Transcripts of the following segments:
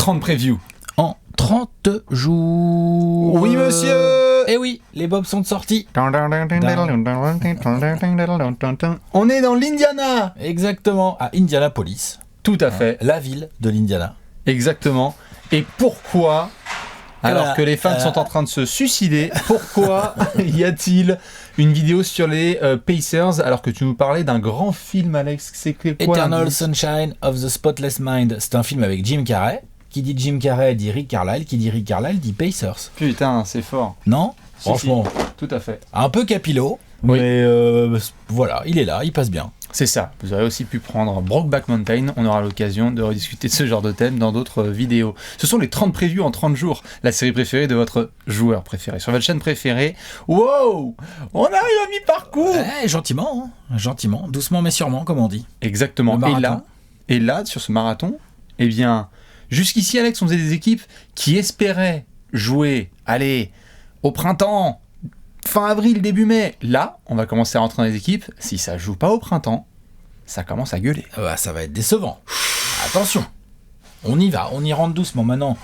30 previews. En 30 jours. Oui, monsieur. Eh oui, les Bobs sont sortis. On est dans l'Indiana. Exactement, à Indianapolis. Tout à fait. La ville de l'Indiana. Exactement. Et pourquoi, alors que les fans sont en train de se suicider, pourquoi y a-t-il une vidéo sur les Pacers alors que tu nous parlais d'un grand film, Alex? C'est quoi Eternal Sunshine of the Spotless Mind. C'est un film avec Jim Carrey. Qui dit Jim Carrey dit Rick Carlisle. Qui dit Rick Carlisle dit Pacers. Putain, c'est fort. Non? Franchement. Tout à fait. Un peu capillo. Oui. Mais voilà, il est là, il passe bien. C'est ça. Vous aurez aussi pu prendre Brokeback Mountain. On aura l'occasion de rediscuter de ce genre de thème dans d'autres vidéos. Ce sont les 30 previews en 30 jours. La série préférée de votre joueur préféré. Sur votre chaîne préférée. Wow! On arrive à mi-parcours! Gentiment, hein. Gentiment. Doucement mais sûrement, comme on dit. Exactement. Et là, sur ce marathon, eh bien, jusqu'ici, Alex, on faisait des équipes qui espéraient jouer, allez, au printemps, fin avril, début mai. Là, on va commencer à rentrer dans les équipes. Si ça joue pas au printemps, ça commence à gueuler. Ça va être décevant. Attention. On y va, on y rentre doucement. Maintenant,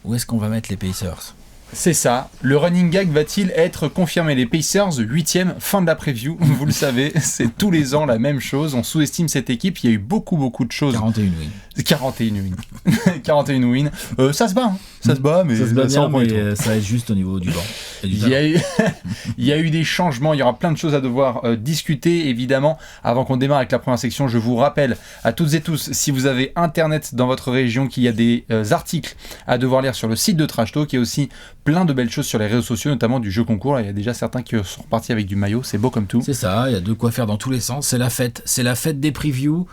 où est-ce qu'on va mettre les Pacers ? C'est ça. Le running gag va-t-il être confirmé? Les Pacers, 8e, fin de la preview. Vous le savez, c'est tous les ans la même chose. On sous-estime cette équipe. Il y a eu beaucoup de choses. 41 wins. 41 wins. Ça se bat. Hein. Ça se bat, mais ça se bat bien, mais ça va être juste au niveau du banc. Il y a eu des changements. Il y aura plein de choses à devoir discuter, évidemment. Avant qu'on démarre avec la première section, je vous rappelle à toutes et tous, si vous avez Internet dans votre région, qu'il y a des articles à devoir lire sur le site de Trash Talk. Il y a aussi plein de belles choses sur les réseaux sociaux, notamment du jeu concours. Là, il y a déjà certains qui sont repartis avec du maillot. C'est beau comme tout. C'est ça. Il y a de quoi faire dans tous les sens. C'est la fête. C'est la fête des previews.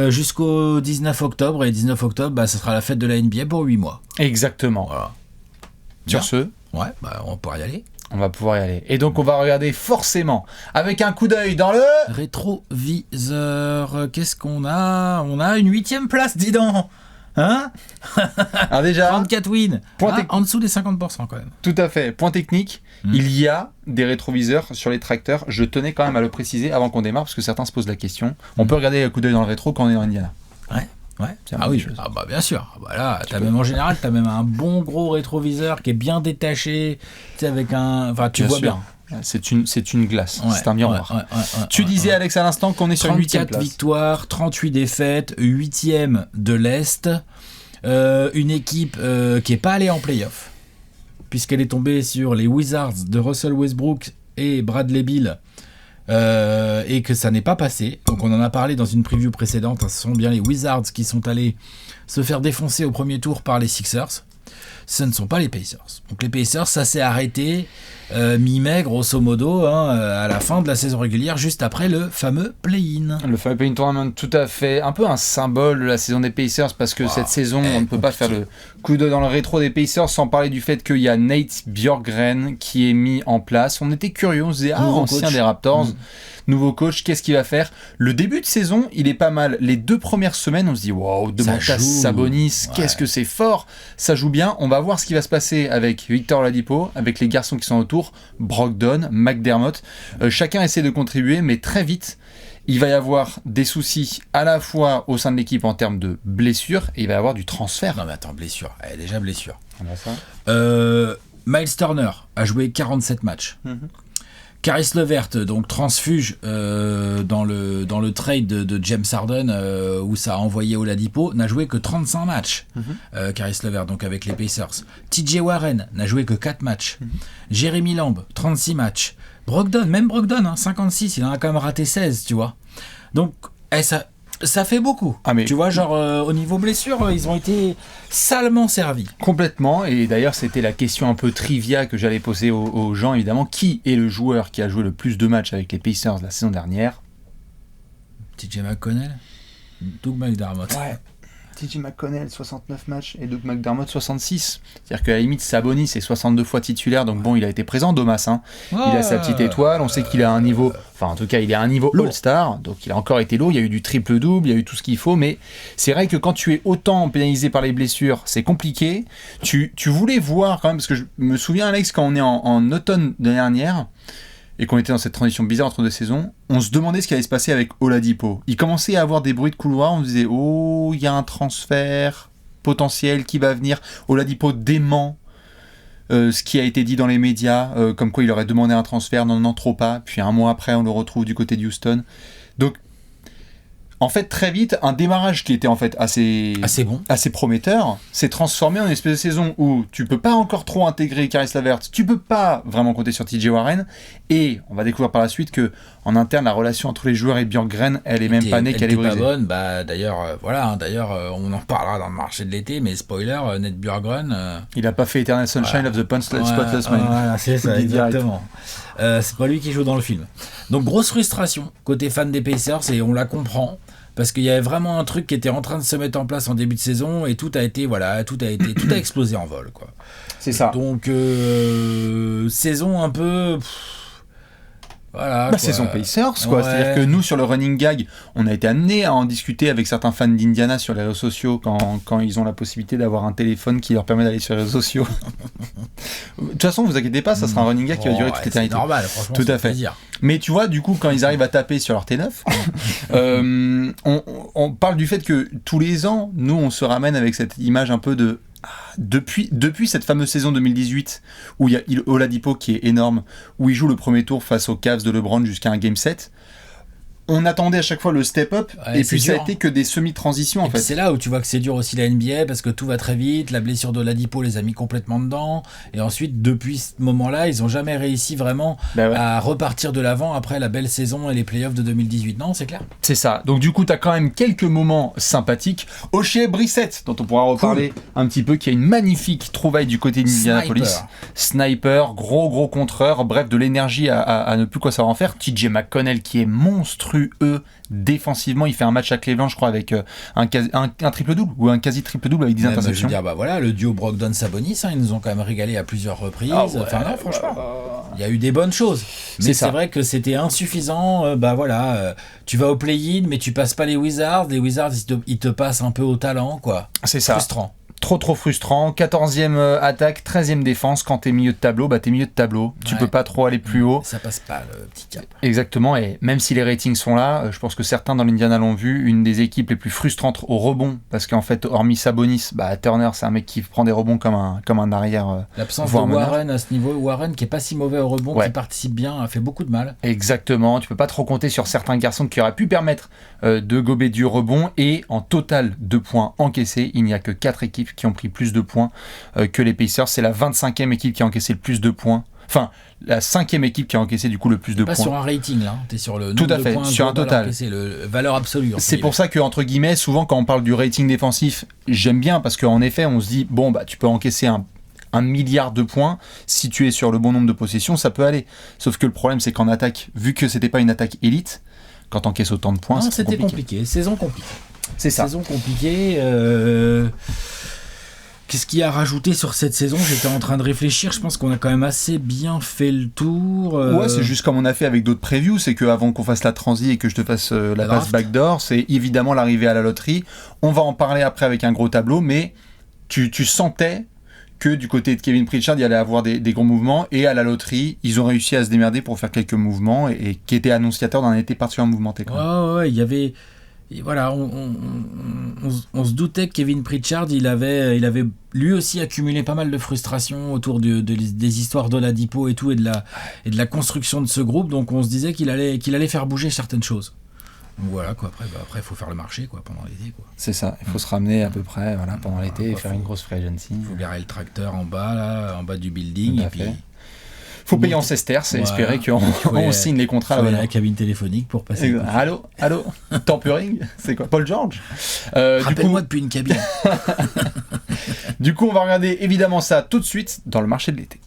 Jusqu'au 19 octobre. Et 19 octobre, ce sera la fête de la NBA pour 8 mois. Exactement. Voilà. Sur ce, ouais, on pourra y aller. On va pouvoir y aller. Et donc, on va regarder forcément, avec un coup d'œil dans le... rétroviseur. Qu'est-ce qu'on a? On a une 8e place, dis donc. Hein? Alors déjà... 34 wins. En dessous des 50% quand même. Tout à fait. Point technique, il y a des rétroviseurs sur les tracteurs. Je tenais quand même à le préciser avant qu'on démarre, parce que certains se posent la question. On peut regarder un coup d'œil dans le rétro quand on est en Indiana. Ouais. Oui. Bien sûr. Là, en général, t'as même un bon gros rétroviseur qui est bien détaché, avec un. Enfin, tu vois bien. C'est une glace. C'est un miroir. Tu disais, Alex, à l'instant qu'on est sur 8e place. 34 victoires, 38 défaites, 8e de l'Est. Une équipe qui n'est pas allée en play-off, puisqu'elle est tombée sur les Wizards de Russell Westbrook et Bradley Beal. Et que ça n'est pas passé. Donc on en a parlé dans une preview précédente. Ce sont bien les Wizards qui sont allés se faire défoncer au premier tour par les Sixers. Ce ne sont pas les Pacers. Donc les Pacers, ça s'est arrêté mi-mai grosso modo, à la fin de la saison régulière, juste après le fameux play-in. Le fameux play-in tournament, tout à fait. Un peu un symbole de la saison des Pacers, parce que cette saison, on ne peut pas faire le coup d'œil dans le rétro des Pacers sans parler du fait qu'il y a Nate Bjorkgren qui est mis en place. On était curieux, on se disait, ancien des Raptors, nouveau coach, qu'est-ce qu'il va faire? Le début de saison, il est pas mal. Les 2 premières semaines, on se dit, waouh, Domantas Sabonis, qu'est-ce que c'est fort, ça joue bien. On va voir ce qui va se passer avec Victor Oladipo, avec les garçons qui sont autour, Brogdon, McDermott. Chacun essaie de contribuer, mais très vite, il va y avoir des soucis à la fois au sein de l'équipe en termes de blessures, et il va y avoir du transfert. Non mais attends, blessure. Déjà blessure. Miles Turner a joué 47 matchs. Caris LeVert, donc transfuge dans le trade de James Harden où ça a envoyé Oladipo, n'a joué que 35 matchs. Caris LeVert, donc avec les Pacers. TJ Warren n'a joué que 4 matchs. Jeremy Lamb, 36 matchs. Brogdon, 56, il en a quand même raté 16, tu vois. Donc, ça fait beaucoup. Tu vois, au niveau blessure, ils ont été salement servis. Complètement, et d'ailleurs c'était la question un peu trivia que j'allais poser aux gens, évidemment. Qui est le joueur qui a joué le plus de matchs avec les Pacers la saison dernière? TJ McConnell, Doug McDermott. Ouais. TJ McConnell, 69 matchs, et Doug McDermott, 66. C'est-à-dire qu'à la limite, Sabonis est 62 fois titulaire, donc bon, il a été présent, Domas. Il a sa petite étoile, on sait qu'il a un niveau... Enfin, en tout cas, il a un niveau All-Star, donc il a encore été lourd, il y a eu du triple-double, il y a eu tout ce qu'il faut, mais c'est vrai que quand tu es autant pénalisé par les blessures, c'est compliqué. Tu voulais voir quand même, parce que je me souviens, Alex, quand on est en automne de l'année dernière, et qu'on était dans cette transition bizarre entre 2 saisons, on se demandait ce qui allait se passer avec Oladipo. Il commençait à avoir des bruits de couloir, on se disait « Oh, il y a un transfert ». potentiel qui va venir. Oladipo dément ce qui a été dit dans les médias, comme quoi il aurait demandé un transfert, non, trop pas. Puis un mois après, on le retrouve du côté de Houston. Donc, en fait, très vite, un démarrage qui était en fait assez prometteur s'est transformé en une espèce de saison où tu peux pas encore trop intégrer Caris LeVert, tu peux pas vraiment compter sur TJ Warren, et on va découvrir par la suite que en interne, la relation entre les joueurs et Bjorkgren, elle est même pas née, qu'elle est brisée. Pas bonne. Bah, d'ailleurs, on en parlera dans le marché de l'été, mais spoiler, Nate Bjorkgren... il a pas fait Eternal Sunshine of the Spotless Mind. Voilà, c'est ça, exactement. C'est pas lui qui joue dans le film. Donc, grosse frustration côté fan des Pacers, et on la comprend. Parce qu'il y avait vraiment un truc qui était en train de se mettre en place en début de saison et tout a explosé en vol, quoi. C'est ça. Donc saison un peu voilà. Saison Pacers, quoi. Ouais. C'est-à-dire que nous, sur le running gag, on a été amenés à en discuter avec certains fans d'Indiana sur les réseaux sociaux quand ils ont la possibilité d'avoir un téléphone qui leur permet d'aller sur les réseaux sociaux. De toute façon, vous inquiétez pas, ça sera un running gag qui va durer toute l'éternité. C'est normal, franchement. Tout à fait. Plaisir. Mais tu vois, du coup, quand ils arrivent à taper sur leur T9, on parle du fait que tous les ans, nous, on se ramène avec cette image un peu de... Depuis cette fameuse saison 2018 où il y a Oladipo qui est énorme, où il joue le premier tour face aux Cavs de LeBron jusqu'à un game 7, on attendait à chaque fois le step-up, et puis ça a été que des semi-transitions en fait. C'est là où tu vois que c'est dur aussi la NBA, parce que tout va très vite, la blessure d'Oladipo les a mis complètement dedans, et ensuite depuis ce moment-là, ils n'ont jamais réussi vraiment à repartir de l'avant après la belle saison et les playoffs de 2018, non, c'est clair? C'est ça, donc du coup tu as quand même quelques moments sympathiques. Oshae Brissett, dont on pourra reparler un petit peu, qui a une magnifique trouvaille du côté d'Indianapolis. Sniper, gros contreur, bref, de l'énergie à ne plus quoi savoir en faire. TJ McConnell qui est monstrueux défensivement, il fait un match à Cleveland, je crois, avec un triple-double ou un quasi-triple-double avec 10 interceptions. Je veux dire, le duo Brogdon-Sabonis, ils nous ont quand même régalé à plusieurs reprises. Franchement, il y a eu des bonnes choses. Mais c'est vrai que c'était insuffisant. Tu vas au play-in, mais tu passes pas les Wizards. Les Wizards, ils te passent un peu au talent, quoi. C'est ça. Frustrant. Trop frustrant. 14e attaque, 13e défense. Quand t'es milieu de tableau, t'es milieu de tableau. Tu peux pas trop aller plus haut. Ça passe pas le petit cap. Exactement. Et même si les ratings sont là, je pense que certains dans l'Indiana l'ont vu, une des équipes les plus frustrantes au rebond. Parce qu'en fait, hormis Sabonis, Turner, c'est un mec qui prend des rebonds comme un arrière. L'absence de Warren à ce niveau. Warren qui est pas si mauvais au rebond, qui participe bien, a fait beaucoup de mal. Exactement. Tu peux pas trop compter sur certains garçons qui auraient pu permettre de gober du rebond. Et en total de points encaissés, il n'y a que 4 équipes qui ont pris plus de points que les Pacers. C'est la 25e équipe qui a encaissé le plus de points. Enfin, la 5e équipe qui a encaissé du coup le plus de points. Pas sur un rating là, t'es sur le tout à fait, sur un total. C'est le valeur absolue. C'est pour ça que entre guillemets, souvent quand on parle du rating défensif, j'aime bien parce qu'en effet, on se dit tu peux encaisser un milliard de points, si tu es sur le bon nombre de possessions, ça peut aller. Sauf que le problème, c'est qu'en attaque, vu que c'était pas une attaque élite, quand t'encaisses autant de points, c'était compliqué. Saison compliquée. C'est ça. Saison compliquée. Qu'est-ce qu'il y a à rajouter sur cette saison? J'étais en train de réfléchir, je pense qu'on a quand même assez bien fait le tour. Ouais, c'est juste comme on a fait avec d'autres previews, c'est qu'avant qu'on fasse la transi et que je te fasse la passe backdoor, c'est évidemment l'arrivée à la loterie. On va en parler après avec un gros tableau, mais tu sentais que du côté de Kevin Pritchard, il y allait avoir des gros mouvements, et à la loterie, ils ont réussi à se démerder pour faire quelques mouvements, et qui étaient annonciateurs d'un été particulièrement mouvementé. Ouais, il y avait... Et voilà, on se doutait que Kevin Pritchard, il avait lui aussi accumulé pas mal de frustration autour des histoires d'Oladipo et tout, et de la construction de ce groupe, donc on se disait qu'il allait faire bouger certaines choses. Donc voilà, quoi. Après il faut faire le marché, quoi, pendant l'été, quoi. C'est ça, il faut se ramener à peu près pendant l'été et faire une grosse free agency. Il faut garer le tracteur en bas du building, et puis... Faut payer en sesterces et espérer qu'on signe les contrats à la cabine téléphonique pour passer. Allô Tempering, c'est quoi, Paul George? Rappelle-moi depuis une cabine. Du coup, on va regarder évidemment ça tout de suite dans le marché de l'été.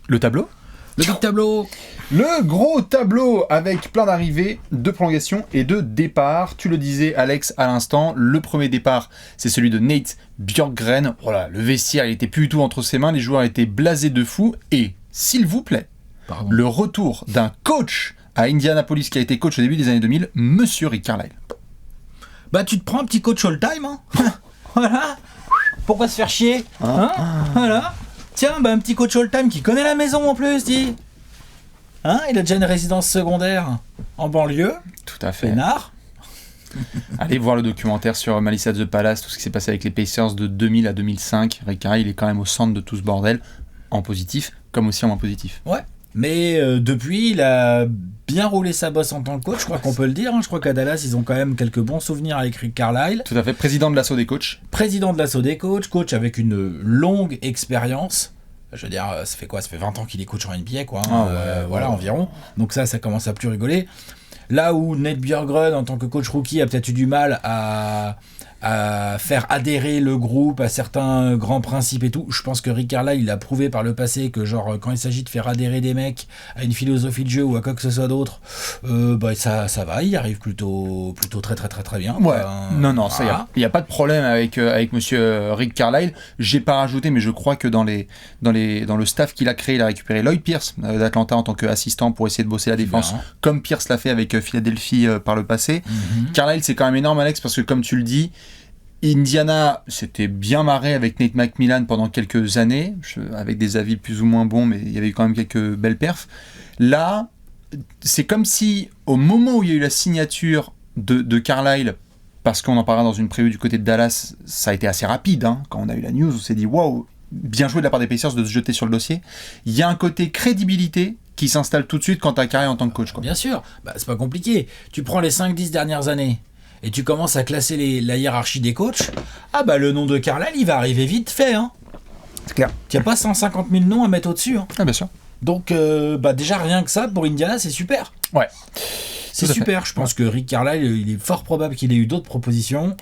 Le tableau? Le big tableau. Le gros tableau avec plein d'arrivées, de prolongations et de départs. Tu le disais, Alex, à l'instant, le premier départ, c'est celui de Nate Bjorkgren. Voilà, le vestiaire, il était plus du tout entre ses mains, les joueurs étaient blasés de fou. Et, s'il vous plaît, le retour d'un coach à Indianapolis qui a été coach au début des années 2000, Monsieur Rick Carlisle. Tu te prends un petit coach all-time, hein. Voilà. Pourquoi se faire chier, hein. Voilà. Tiens, un petit coach all-time qui connaît la maison en plus, dis. Hein, il a déjà une résidence secondaire en banlieue. Tout à fait. Pénard. Allez voir le documentaire sur Malice at the Palace, tout ce qui s'est passé avec les Pacers de 2000 à 2005. Rick Carlisle, il est quand même au centre de tout ce bordel, en positif comme aussi en moins positif. Ouais. Mais depuis, il a bien roulé sa bosse en tant que coach, je crois qu'on peut le dire. Je crois qu'à Dallas, ils ont quand même quelques bons souvenirs avec Rick Carlisle. Tout à fait, président de l'assaut des coachs. Président de l'assaut des coachs, coach avec une longue expérience. Je veux dire, ça fait quoi ? Ça fait 20 ans qu'il est coach en NBA, quoi. Voilà, environ. Donc ça commence à plus rigoler. Là où Nate Bjorkgren, en tant que coach rookie, a peut-être eu du mal à faire adhérer le groupe à certains grands principes et tout. Je pense que Rick Carlisle, il a prouvé par le passé que genre quand il s'agit de faire adhérer des mecs à une philosophie de jeu ou à quoi que ce soit d'autre, ça va, il arrive plutôt très très très très bien. Ouais. Non, ça il y a pas de problème avec monsieur Rick Carlisle. J'ai pas rajouté, mais je crois que dans le staff qu'il a créé, il a récupéré Lloyd Pierce d'Atlanta en tant qu'assistant pour essayer de bosser la défense, comme Pierce l'a fait avec Philadelphie par le passé. Carlisle, c'est quand même énorme, Alex, parce que comme tu le dis, Indiana s'était bien marré avec Nate McMillan pendant quelques années, avec des avis plus ou moins bons, mais il y avait quand même quelques belles perfs. Là, c'est comme si, au moment où il y a eu la signature de Carlisle, parce qu'on en parlera dans une preview du côté de Dallas, ça a été assez rapide. Quand on a eu la news, on s'est dit « Wow, bien joué de la part des Pacers de se jeter sur le dossier ». Il y a un côté crédibilité qui s'installe tout de suite quand tu as Carlisle en tant que coach, quoi. Bien sûr, c'est pas compliqué. Tu prends les 5-10 dernières années et tu commences à classer la hiérarchie des coachs, le nom de Carlisle, il va arriver vite fait. C'est clair. Tu n'as pas 150 000 noms à mettre au-dessus. Ah, bien sûr. Donc, déjà, rien que ça, pour Indiana, c'est super. Ouais. C'est super. Je pense que Rick Carlisle, il est fort probable qu'il ait eu d'autres propositions.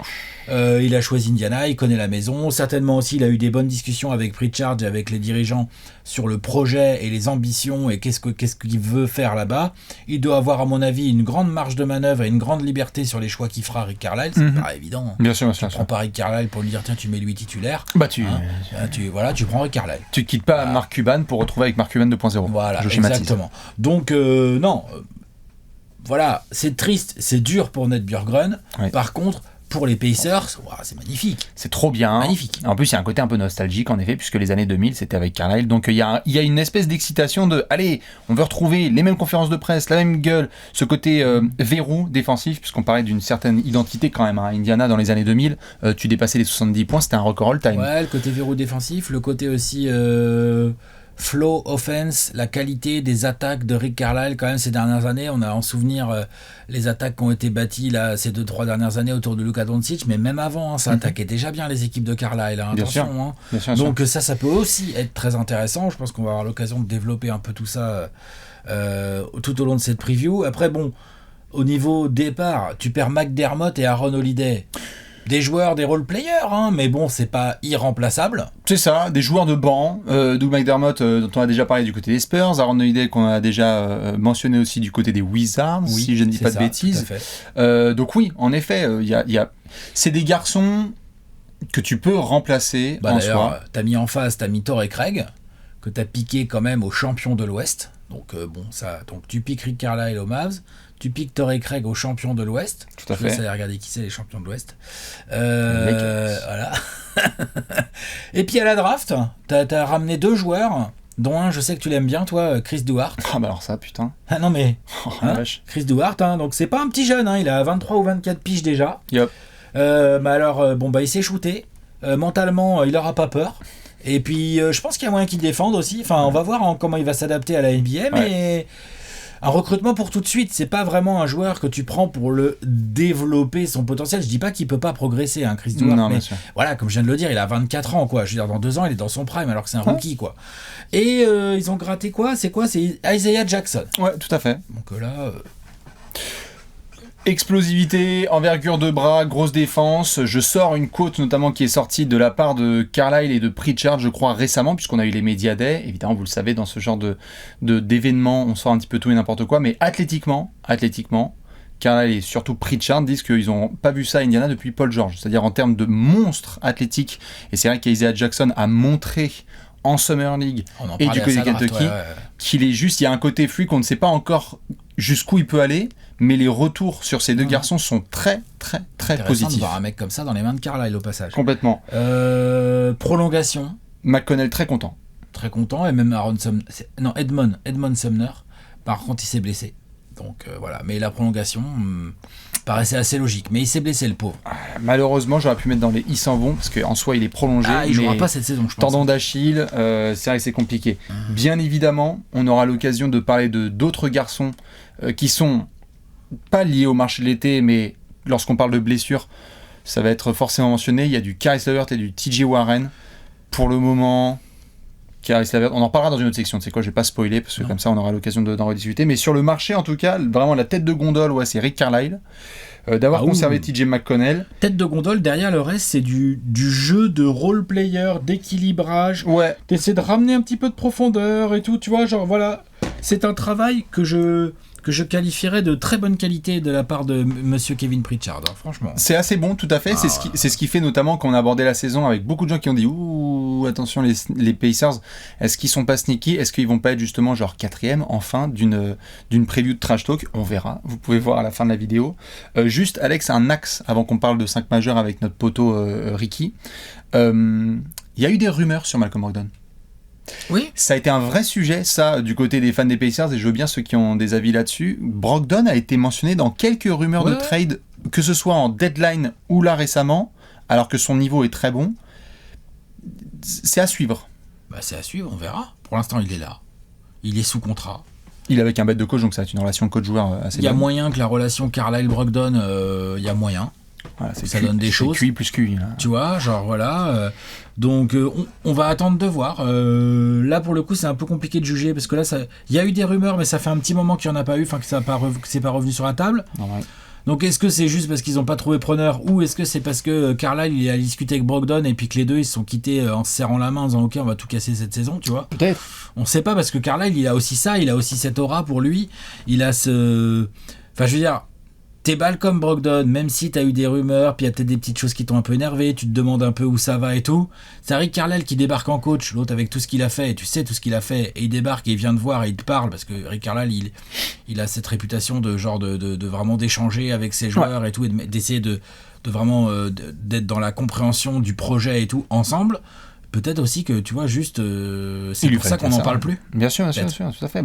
Il a choisi Indiana, il connaît la maison. Certainement aussi, il a eu des bonnes discussions avec Pritchard et avec les dirigeants sur le projet et les ambitions et qu'est-ce qu'il veut faire là-bas. Il doit avoir, à mon avis, une grande marge de manœuvre et une grande liberté sur les choix qu'il fera Rick Carlisle. C'est pas évident. Bien sûr, tu prends pas Rick Carlisle pour lui dire tiens, tu mets lui titulaire. Tu prends Rick Carlisle. Tu quittes pas Mark Cuban pour retrouver avec Mark Cuban 2.0. Voilà, exactement. Donc, non. Voilà, c'est triste, c'est dur pour Nate Bjorkgren. Ouais. Par contre, pour les Pacers, c'est magnifique. C'est trop bien. Magnifique. En plus, il y a un côté un peu nostalgique, en effet, puisque les années 2000, c'était avec Carlisle. Donc, il y a une espèce d'excitation de, allez, on veut retrouver les mêmes conférences de presse, la même gueule, ce côté verrou défensif, puisqu'on parlait d'une certaine identité quand même. Indiana, dans les années 2000, tu dépassais les 70 points, c'était un record all-time. Ouais, le côté verrou défensif, le côté aussi... flow offense, la qualité des attaques de Rick Carlisle quand même ces dernières années, on a en souvenir les attaques qui ont été bâties là ces 2-3 dernières années autour de Luka Doncic, mais même avant ça attaquait déjà bien les équipes de Carlisle, attention. Bien sûr, donc ça peut aussi être très intéressant. Je pense qu'on va avoir l'occasion de développer un peu tout ça tout au long de cette preview. Après au niveau départ, tu perds McDermott et Aaron Holiday. Des joueurs, des role-players, mais c'est pas irremplaçable. C'est ça, des joueurs de banc. Doug McDermott, dont on a déjà parlé du côté des Spurs, Aaron Holiday qu'on a déjà mentionné aussi du côté des Wizards, si je ne dis pas de bêtises. Donc oui, en effet, c'est des garçons que tu peux remplacer en soi. T'as mis en face, t'as mis Torrey Craig, que t'as piqué quand même au champion de l'Ouest. Donc donc tu piques Rick Carlisle aux Mavs. Tu piques Torrey Craig aux champions de l'Ouest. Tout à fait. Je vais aller regarder qui c'est les champions de l'Ouest. Voilà. Et puis à la draft, t'as ramené 2 joueurs, dont un, je sais que tu l'aimes bien, toi, Chris Duhart. Ah bah alors ça, putain. Ah non mais, Chris Duhart, donc c'est pas un petit jeune, il a 23 ou 24 piges déjà. Yep. Il s'est shooté. Mentalement, il aura pas peur. Et puis, je pense qu'il y a moyen qu'il défende aussi. Enfin, on va voir comment il va s'adapter à la NBA, mais... Un recrutement pour tout de suite, c'est pas vraiment un joueur que tu prends pour le développer son potentiel. Je dis pas qu'il peut pas progresser, Chris Duhart. Non, mais voilà, comme je viens de le dire, il a 24 ans, quoi. Je veux dire, dans 2 ans, il est dans son prime, alors que c'est un rookie, quoi. Et ils ont gratté quoi ? C'est Isaiah Jackson. Ouais, tout à fait. Donc là... Explosivité, envergure de bras, grosse défense. Je sors une quote notamment qui est sortie de la part de Carlisle et de Pritchard, je crois récemment, puisqu'on a eu les Media Day. Évidemment, vous le savez, dans ce genre d'événements, on sort un petit peu tout et n'importe quoi. Mais athlétiquement, Carlisle et surtout Pritchard disent qu'ils n'ont pas vu ça à Indiana depuis Paul George. C'est-à-dire en termes de monstre athlétique. Et c'est vrai qu'Isaiah Jackson a montré en Summer League et du côté de Kentucky qu'il est juste, il y a un côté fluide qu'on ne sait pas encore jusqu'où il peut aller, mais les retours sur ces 2 garçons sont très très très positifs. De voir un mec comme ça dans les mains de Carlisle au passage. Complètement. Prolongation. McConnell très content, et même Edmond Sumner. Par contre, il s'est blessé. Donc voilà, mais la prolongation, paraissait assez logique. Mais il s'est blessé, le pauvre. Malheureusement, j'aurais pu mettre dans les « ils s'en vont » parce qu'en soi, il est prolongé. Il jouera pas cette saison, je pense. Tendon d'Achille, c'est vrai que c'est compliqué. Bien évidemment, on aura l'occasion de parler de d'autres garçons qui sont pas liés au marché de l'été, mais lorsqu'on parle de blessures, ça va être forcément mentionné. Il y a du Caris LeVert et du TJ Warren. Pour le moment, Caris LeVert, on en parlera dans une autre section, tu sais quoi, je vais pas spoiler, parce que comme ça on aura l'occasion d'en rediscuter. Mais sur le marché, en tout cas, vraiment la tête de gondole, c'est Rick Carlisle. D'avoir conservé TJ McConnell. Tête de gondole, derrière le reste, c'est du jeu de role-player, d'équilibrage. Ouais. T'essaies de ramener un petit peu de profondeur et tout, tu vois, genre voilà. C'est un travail que je qualifierais de très bonne qualité de la part de monsieur Kevin Pritchard, hein, franchement. C'est assez bon, tout à fait. C'est ce qui fait notamment quand on a abordé la saison avec beaucoup de gens qui ont dit « Ouh, attention les Pacers, est-ce qu'ils sont pas sneaky ? Est-ce qu'ils vont pas être justement genre 4e, enfin, d'une preview de Trash Talk ?» On verra, vous pouvez voir à la fin de la vidéo. Juste, Alex, un axe, avant qu'on parle de 5 majeurs avec notre poteau Ricky. Il y a eu des rumeurs sur Malcolm Brogdon. Oui. Ça a été un vrai sujet, ça, du côté des fans des Pacers, et je veux bien ceux qui ont des avis là-dessus. Brogdon a été mentionné dans quelques rumeurs de trade, que ce soit en deadline ou là récemment, alors que son niveau est très bon. C'est à suivre. C'est à suivre, on verra. Pour l'instant, il est là. Il est sous contrat. Il est avec un bête de coach, donc ça va être une relation coach-joueur assez bonne. Il y a moyen que la relation Carlisle-Brogdon, il y a moyen. Voilà, ça donne des choses. QI plus QI. Là. Tu vois, genre voilà. Donc on va attendre de voir. Là pour le coup c'est un peu compliqué de juger parce que là il y a eu des rumeurs mais ça fait un petit moment qu'il n'y en a pas eu, enfin que c'est pas revenu sur la table. Ouais. Donc est-ce que c'est juste parce qu'ils n'ont pas trouvé preneur ou est-ce que c'est parce que Carlisle il a discuté avec Brogdon et puis que les deux ils se sont quittés en se serrant la main en disant ok on va tout casser cette saison, tu vois. Peut-être. On sait pas parce que Carlisle il a aussi ça, il a aussi cette aura pour lui. Il a ce... Enfin je veux dire... T'es Malcolm Brogdon, même si t'as eu des rumeurs, puis il y a peut-être des petites choses qui t'ont un peu énervé, tu te demandes un peu où ça va et tout. C'est Rick Carlisle qui débarque en coach, l'autre avec tout ce qu'il a fait, et tu sais tout ce qu'il a fait, et il débarque et il vient te voir et il te parle, parce que Rick Carlisle, il a cette réputation de genre de vraiment d'échanger avec ses joueurs et tout, et d'essayer de vraiment d'être dans la compréhension du projet et tout, ensemble. Peut-être aussi que, tu vois, juste, c'est pour ça qu'on n'en parle plus. Bien sûr, tout à fait.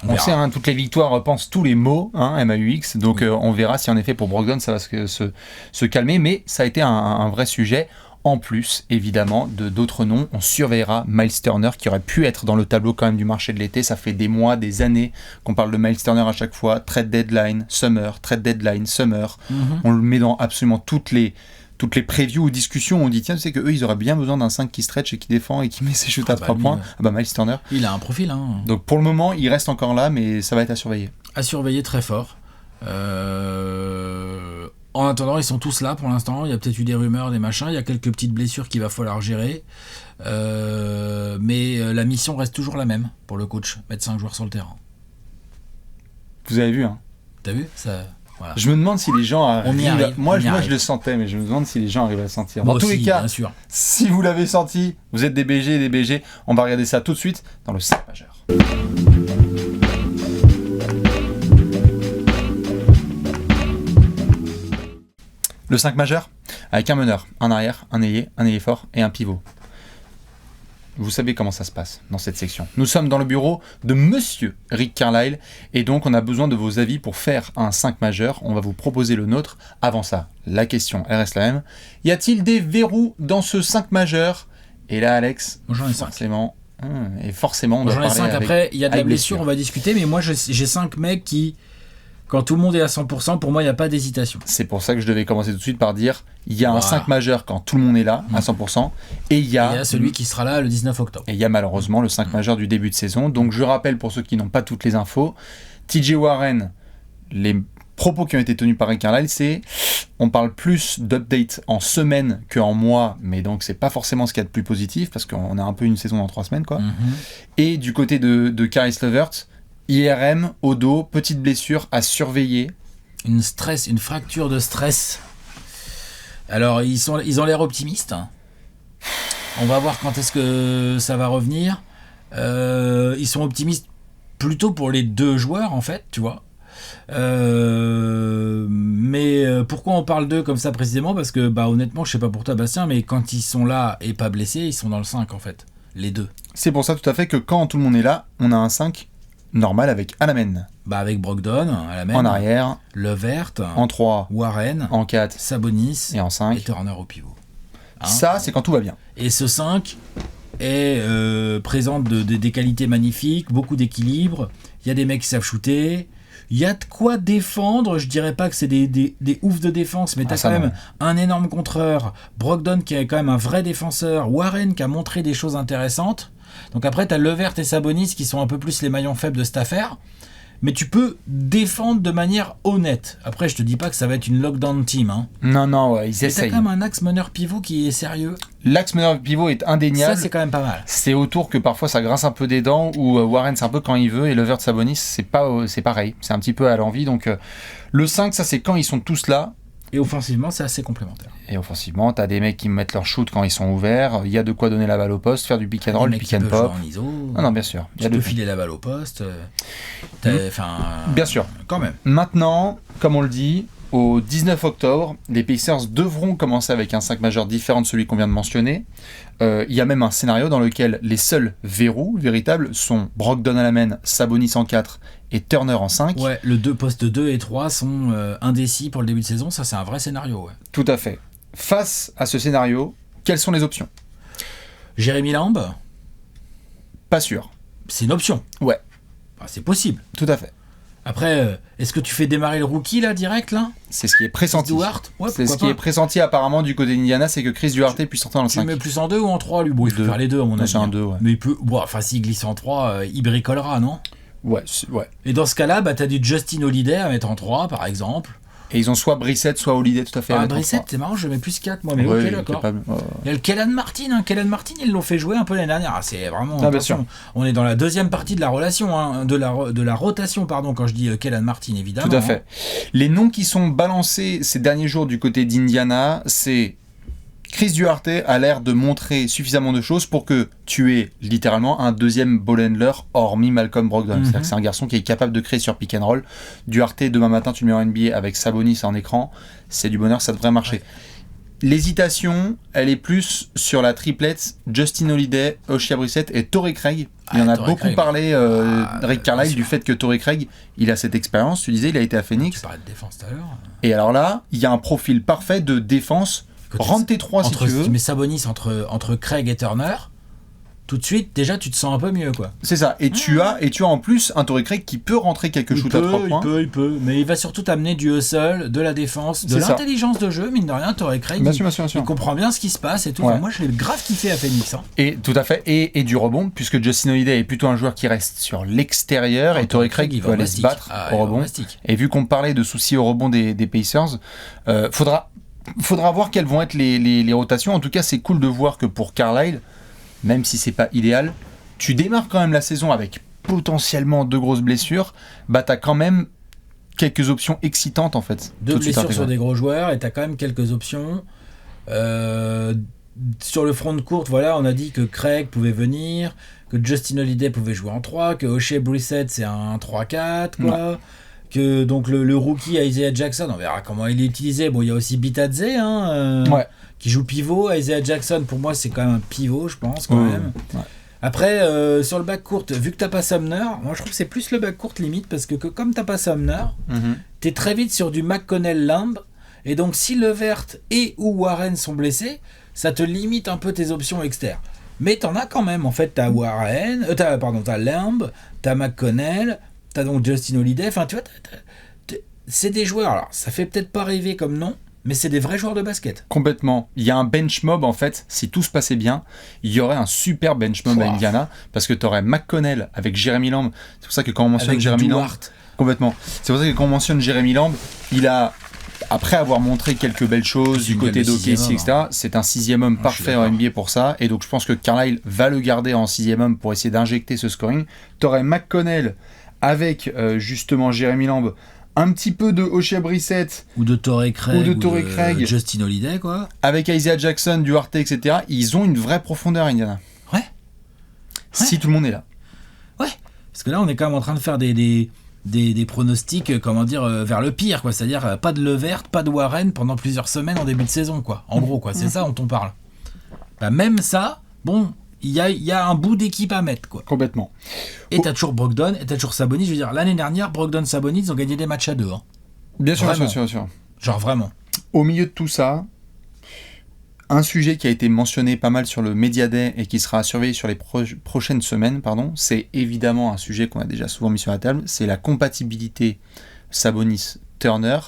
On sait, toutes les victoires pensent tous les mots, MAUX, donc on verra si en effet pour Brogdon ça va se calmer, mais ça a été un vrai sujet. En plus, évidemment, d'autres noms, on surveillera Miles Turner qui aurait pu être dans le tableau quand même du marché de l'été. Ça fait des mois, des années qu'on parle de Miles Turner à chaque fois. Trade deadline, summer, trade deadline, summer. On le met dans absolument toutes les previews ou discussions, on dit tiens, tu sais qu'eux ils auraient bien besoin d'un 5 qui stretch et qui défend et qui met ses shoots à 3 points. Miles Turner. Il a un profil. Donc pour le moment, il reste encore là, mais ça va être à surveiller. À surveiller très fort. En attendant, ils sont tous là pour l'instant. Il y a peut-être eu des rumeurs, des machins. Il y a quelques petites blessures qu'il va falloir gérer. Mais la mission reste toujours la même pour le coach, mettre 5 joueurs sur le terrain. Vous avez vu, T'as vu ça? Voilà. Je me demande si les gens arrivent. On y arrive. Moi, je le sentais, mais je me demande si les gens arrivent à le sentir. Moi Dans tous aussi, les cas, bien sûr. Si vous l'avez senti, vous êtes des BG et des BG. On va regarder ça tout de suite dans le 5 majeur. Le 5 majeur, avec un meneur, un arrière, un ailier fort et un pivot. Vous savez comment ça se passe dans cette section. Nous sommes dans le bureau de Monsieur Rick Carlisle et donc on a besoin de vos avis pour faire un 5 majeur. On va vous proposer le nôtre. Avant ça, la question, elle reste la même. Y a-t-il des verrous dans ce 5 majeur ? Et là, Alex, moi, j'en ai forcément, et forcément, on doit j'en ai 5. Après, il y a de la blessure, on va discuter, mais moi, j'ai 5 mecs qui... Quand tout le monde est à 100%, pour moi, il n'y a pas d'hésitation. C'est pour ça que je devais commencer tout de suite par dire il y a un 5 majeur quand tout le monde est là, à 100%, et il y a celui qui sera là le 19 octobre. Et il y a malheureusement le 5 majeur du début de saison. Donc je rappelle pour ceux qui n'ont pas toutes les infos, TJ Warren, les propos qui ont été tenus par Rick Carlisle, c'est on parle plus d'update en semaine qu'en mois, mais donc c'est pas forcément ce qu'il y a de plus positif, parce qu'on a un peu une saison dans 3 semaines, quoi. Et du côté de Caris LeVert, IRM au dos, petite blessure à surveiller. Une fracture de stress. Alors ils ont l'air optimistes. On va voir quand est-ce que ça va revenir. Ils sont optimistes plutôt pour les 2 joueurs en fait, tu vois. Mais pourquoi on parle d'eux comme ça précisément ? Parce que honnêtement, je sais pas pour toi Bastien, mais quand ils sont là et pas blessés, ils sont dans le 5 en fait, les 2. C'est pour ça tout à fait que quand tout le monde est là, on a un 5 normal avec à la main. Avec Brogdon à la main. En arrière. Levert. En 3. Warren. En 4. Sabonis. Et en 5. Et Turner au pivot. Ça, c'est quand tout va bien. Et ce 5 présente des qualités magnifiques, beaucoup d'équilibre. Il y a des mecs qui savent shooter. Il y a de quoi défendre. Je dirais pas que c'est des oufs de défense, mais t'as quand même un énorme contreur. Brogdon qui est quand même un vrai défenseur. Warren qui a montré des choses intéressantes. Donc après, t'as Levert et Sabonis qui sont un peu plus les maillons faibles de cette affaire. Mais tu peux défendre de manière honnête. Après, je te dis pas que ça va être une lockdown team. Hein. Non, ouais, ils essayent. T'as quand même un axe meneur pivot qui est sérieux. L'axe meneur pivot est indéniable. Ça, c'est quand même pas mal. C'est autour que parfois ça grince un peu des dents, ou Warren c'est un peu quand il veut, et Levert Sabonis c'est pareil. C'est un petit peu à l'envie. Donc le 5, ça c'est quand ils sont tous là. Et offensivement, c'est assez complémentaire. Et offensivement, t'as des mecs qui mettent leur shoot quand ils sont ouverts. Il y a de quoi donner la balle au poste, faire du pick and roll, pick and pop. En ISO, non, bien sûr. Tu peux filer la balle au poste. Bien sûr. Quand même. Maintenant, comme on le dit, au 19 octobre, les Pacers devront commencer avec un 5 majeur différent de celui qu'on vient de mentionner. Il y a même un scénario dans lequel les seuls verrous véritables sont Brogdon à la main, Sabonis en 4 et Turner en 5. Ouais, le poste 2 et 3 sont indécis pour le début de saison. Ça, c'est un vrai scénario. Ouais. Tout à fait. Face à ce scénario, quelles sont les options ? Jérémy Lamb ? Pas sûr. C'est une option. Ouais. C'est possible. Tout à fait. Après, est-ce que tu fais démarrer le rookie là, direct là ? C'est ce qui est pressenti. C'est ce qui est pressenti apparemment du côté d'Indiana, c'est que Chris Duarte puisse sortir dans le 5. Tu mets plus en 2 ou en 3 lui ? Bon, il peut faire les deux à mon avis. C'est un 2, ouais. Mais il peut. Bon, enfin, s'il glisse en 3, il bricolera, non ? Ouais. Et dans ce cas-là, t'as du Justin Holiday à mettre en 3, par exemple. Et ils ont soit Brissett, soit Holiday, tout à fait. Brissett, c'est marrant, je mets plus 4 moi, mais ok, d'accord. Il y a le Kellan Martin, ils l'ont fait jouer un peu l'année dernière. C'est vraiment. Attention, on est dans la deuxième partie de la relation, de la rotation, pardon, quand je dis Kellan Martin, évidemment. Tout à fait. Les noms qui sont balancés ces derniers jours du côté d'Indiana, c'est Chris Duarte a l'air de montrer suffisamment de choses pour que tu aies littéralement un deuxième ball handler hormis Malcolm Brogdon. C'est-à-dire que c'est un garçon qui est capable de créer sur pick and roll. Duarte, demain matin, tu le mets en NBA avec Sabonis en écran. C'est du bonheur, ça devrait marcher. Ouais. L'hésitation, elle est plus sur la triplette Justin Holiday, Oshae Brissett et Torrey Craig. Il en a beaucoup parlé, Rick Carlisle, du fait que Torrey Craig, il a cette expérience. Tu disais, il a été à Phoenix. Tu parlais de défense tout à l'heure. Et alors là, il y a un profil parfait de défense. Rentre tes 3 si tu veux. Mais Sabonis entre Craig et Turner, tout de suite, déjà, tu te sens un peu mieux, quoi. C'est ça. Et tu as en plus un Torrey Craig qui peut rentrer quelques shoots à 3 points. Il peut. Mais il va surtout t'amener du hustle, de la défense, de l'intelligence de jeu, mine de rien. Torrey Craig, il comprend bien ce qui se passe et tout. Ouais. Enfin, moi, je l'ai grave kiffé à Phoenix. Hein. Et tout à fait. Et du rebond, puisque Justin Holiday est plutôt un joueur qui reste sur l'extérieur et Torrey Craig peut aller se battre au rebond. Et vu qu'on parlait de soucis au rebond des Pacers, faudra voir quelles vont être les rotations. En tout cas, c'est cool de voir que pour Carlisle, même si c'est pas idéal, tu démarres quand même la saison avec potentiellement 2 grosses blessures. T'as quand même quelques options excitantes en fait. 2 blessures sur des gros joueurs et t'as quand même quelques options. Sur le front de courte, voilà, on a dit que Craig pouvait venir, que Justin Holiday pouvait jouer en 3, que Oshae Brissett c'est un 3-4 quoi. Ouais. Que donc le rookie Isaiah Jackson, on verra comment il est utilisé. Bon, il y a aussi Bitadze qui joue pivot. Isaiah Jackson, pour moi, c'est quand même un pivot, je pense, quand même. Ouais. Après, sur le backcourt, vu que t'as pas Sumner, moi je trouve que c'est plus le backcourt limite, parce que comme t'as pas Sumner, t'es très vite sur du McConnell-Lamb, et donc si Levert et ou Warren sont blessés, ça te limite un peu tes options externes. Mais t'en as quand même, en fait, t'as Lamb, t'as McConnell, t'as donc Justin Holiday, enfin tu vois, c'est des joueurs, alors ça fait peut-être pas rêver comme nom, mais c'est des vrais joueurs de basket. Complètement. Il y a un bench mob en fait, si tout se passait bien, il y aurait un super bench mob à Indiana, parce que t'aurais McConnell avec Jérémy Lamb, c'est pour ça que quand on mentionne Jérémy Lamb... Complètement. C'est pour ça que quand on mentionne Jérémy Lamb, il a, après avoir montré quelques belles choses du côté d'OKC, etc., c'est un 6e homme parfait en NBA pour ça, et donc je pense que Carlisle va le garder en 6e homme pour essayer d'injecter ce scoring. T'aurais McConnell avec justement Jérémy Lamb, un petit peu de Oshae Brissett ou de Torrey Craig, Justin Holiday quoi, avec Isaiah Jackson, Duarte, etc. Ils ont une vraie profondeur Indiana. Ouais. Si tout le monde est là. Ouais. Parce que là on est quand même en train de faire des pronostics, comment dire, vers le pire quoi. C'est-à-dire pas de Levert, pas de Warren pendant plusieurs semaines en début de saison quoi. En gros quoi. C'est ça dont on parle. Même ça, bon. il y a un bout d'équipe à mettre, quoi. Complètement. Et t'as toujours Brogdon, et t'as toujours Sabonis. Je veux dire, l'année dernière, Brogdon, Sabonis, ils ont gagné des matchs à 2. Hein. Bien sûr, Vraiment. bien sûr. Genre vraiment. Au milieu de tout ça, un sujet qui a été mentionné pas mal sur le Media Day et qui sera à surveiller sur les prochaines semaines, c'est évidemment un sujet qu'on a déjà souvent mis sur la table, c'est la compatibilité Sabonis-Turner,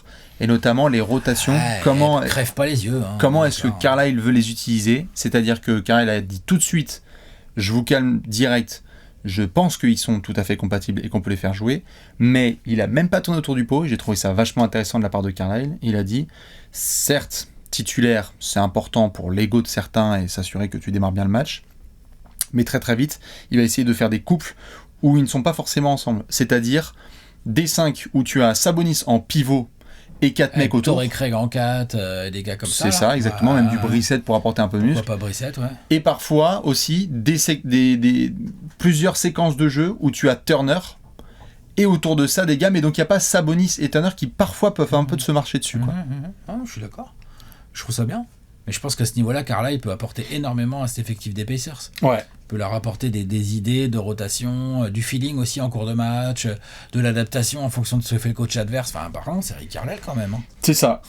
et notamment les rotations. Comment crève pas les yeux. Hein, comment est-ce que Carlisle veut les utiliser? C'est-à-dire que Carlisle a dit tout de suite, je vous calme direct, je pense qu'ils sont tout à fait compatibles et qu'on peut les faire jouer, mais il a même pas tourné autour du pot, et j'ai trouvé ça vachement intéressant de la part de Carlisle. Il a dit, certes, titulaire, c'est important pour l'ego de certains et s'assurer que tu démarres bien le match, mais très très vite, il va essayer de faire des couples où ils ne sont pas forcément ensemble, c'est-à-dire des 5 où tu as Sabonis en pivot et 4 mecs autour. Torrey Craig en 4, des gars comme ça. C'est ça, exactement, même du Brissett pour apporter un peu de muscle. Pourquoi pas Brissett, ouais. Et parfois aussi plusieurs séquences de jeu où tu as Turner et autour de ça des gars, mais donc il n'y a pas Sabonis et Turner qui parfois peuvent un peu de se marcher dessus. Quoi. Ah, je suis d'accord. Je trouve ça bien. Mais je pense qu'à ce niveau-là, Carlisle peut apporter énormément à cet effectif des Pacers. Ouais. Il peut leur apporter des idées de rotation, du feeling aussi en cours de match, de l'adaptation en fonction de ce que fait le coach adverse. Enfin, par contre, c'est Rick Carlisle quand même. Hein. C'est ça.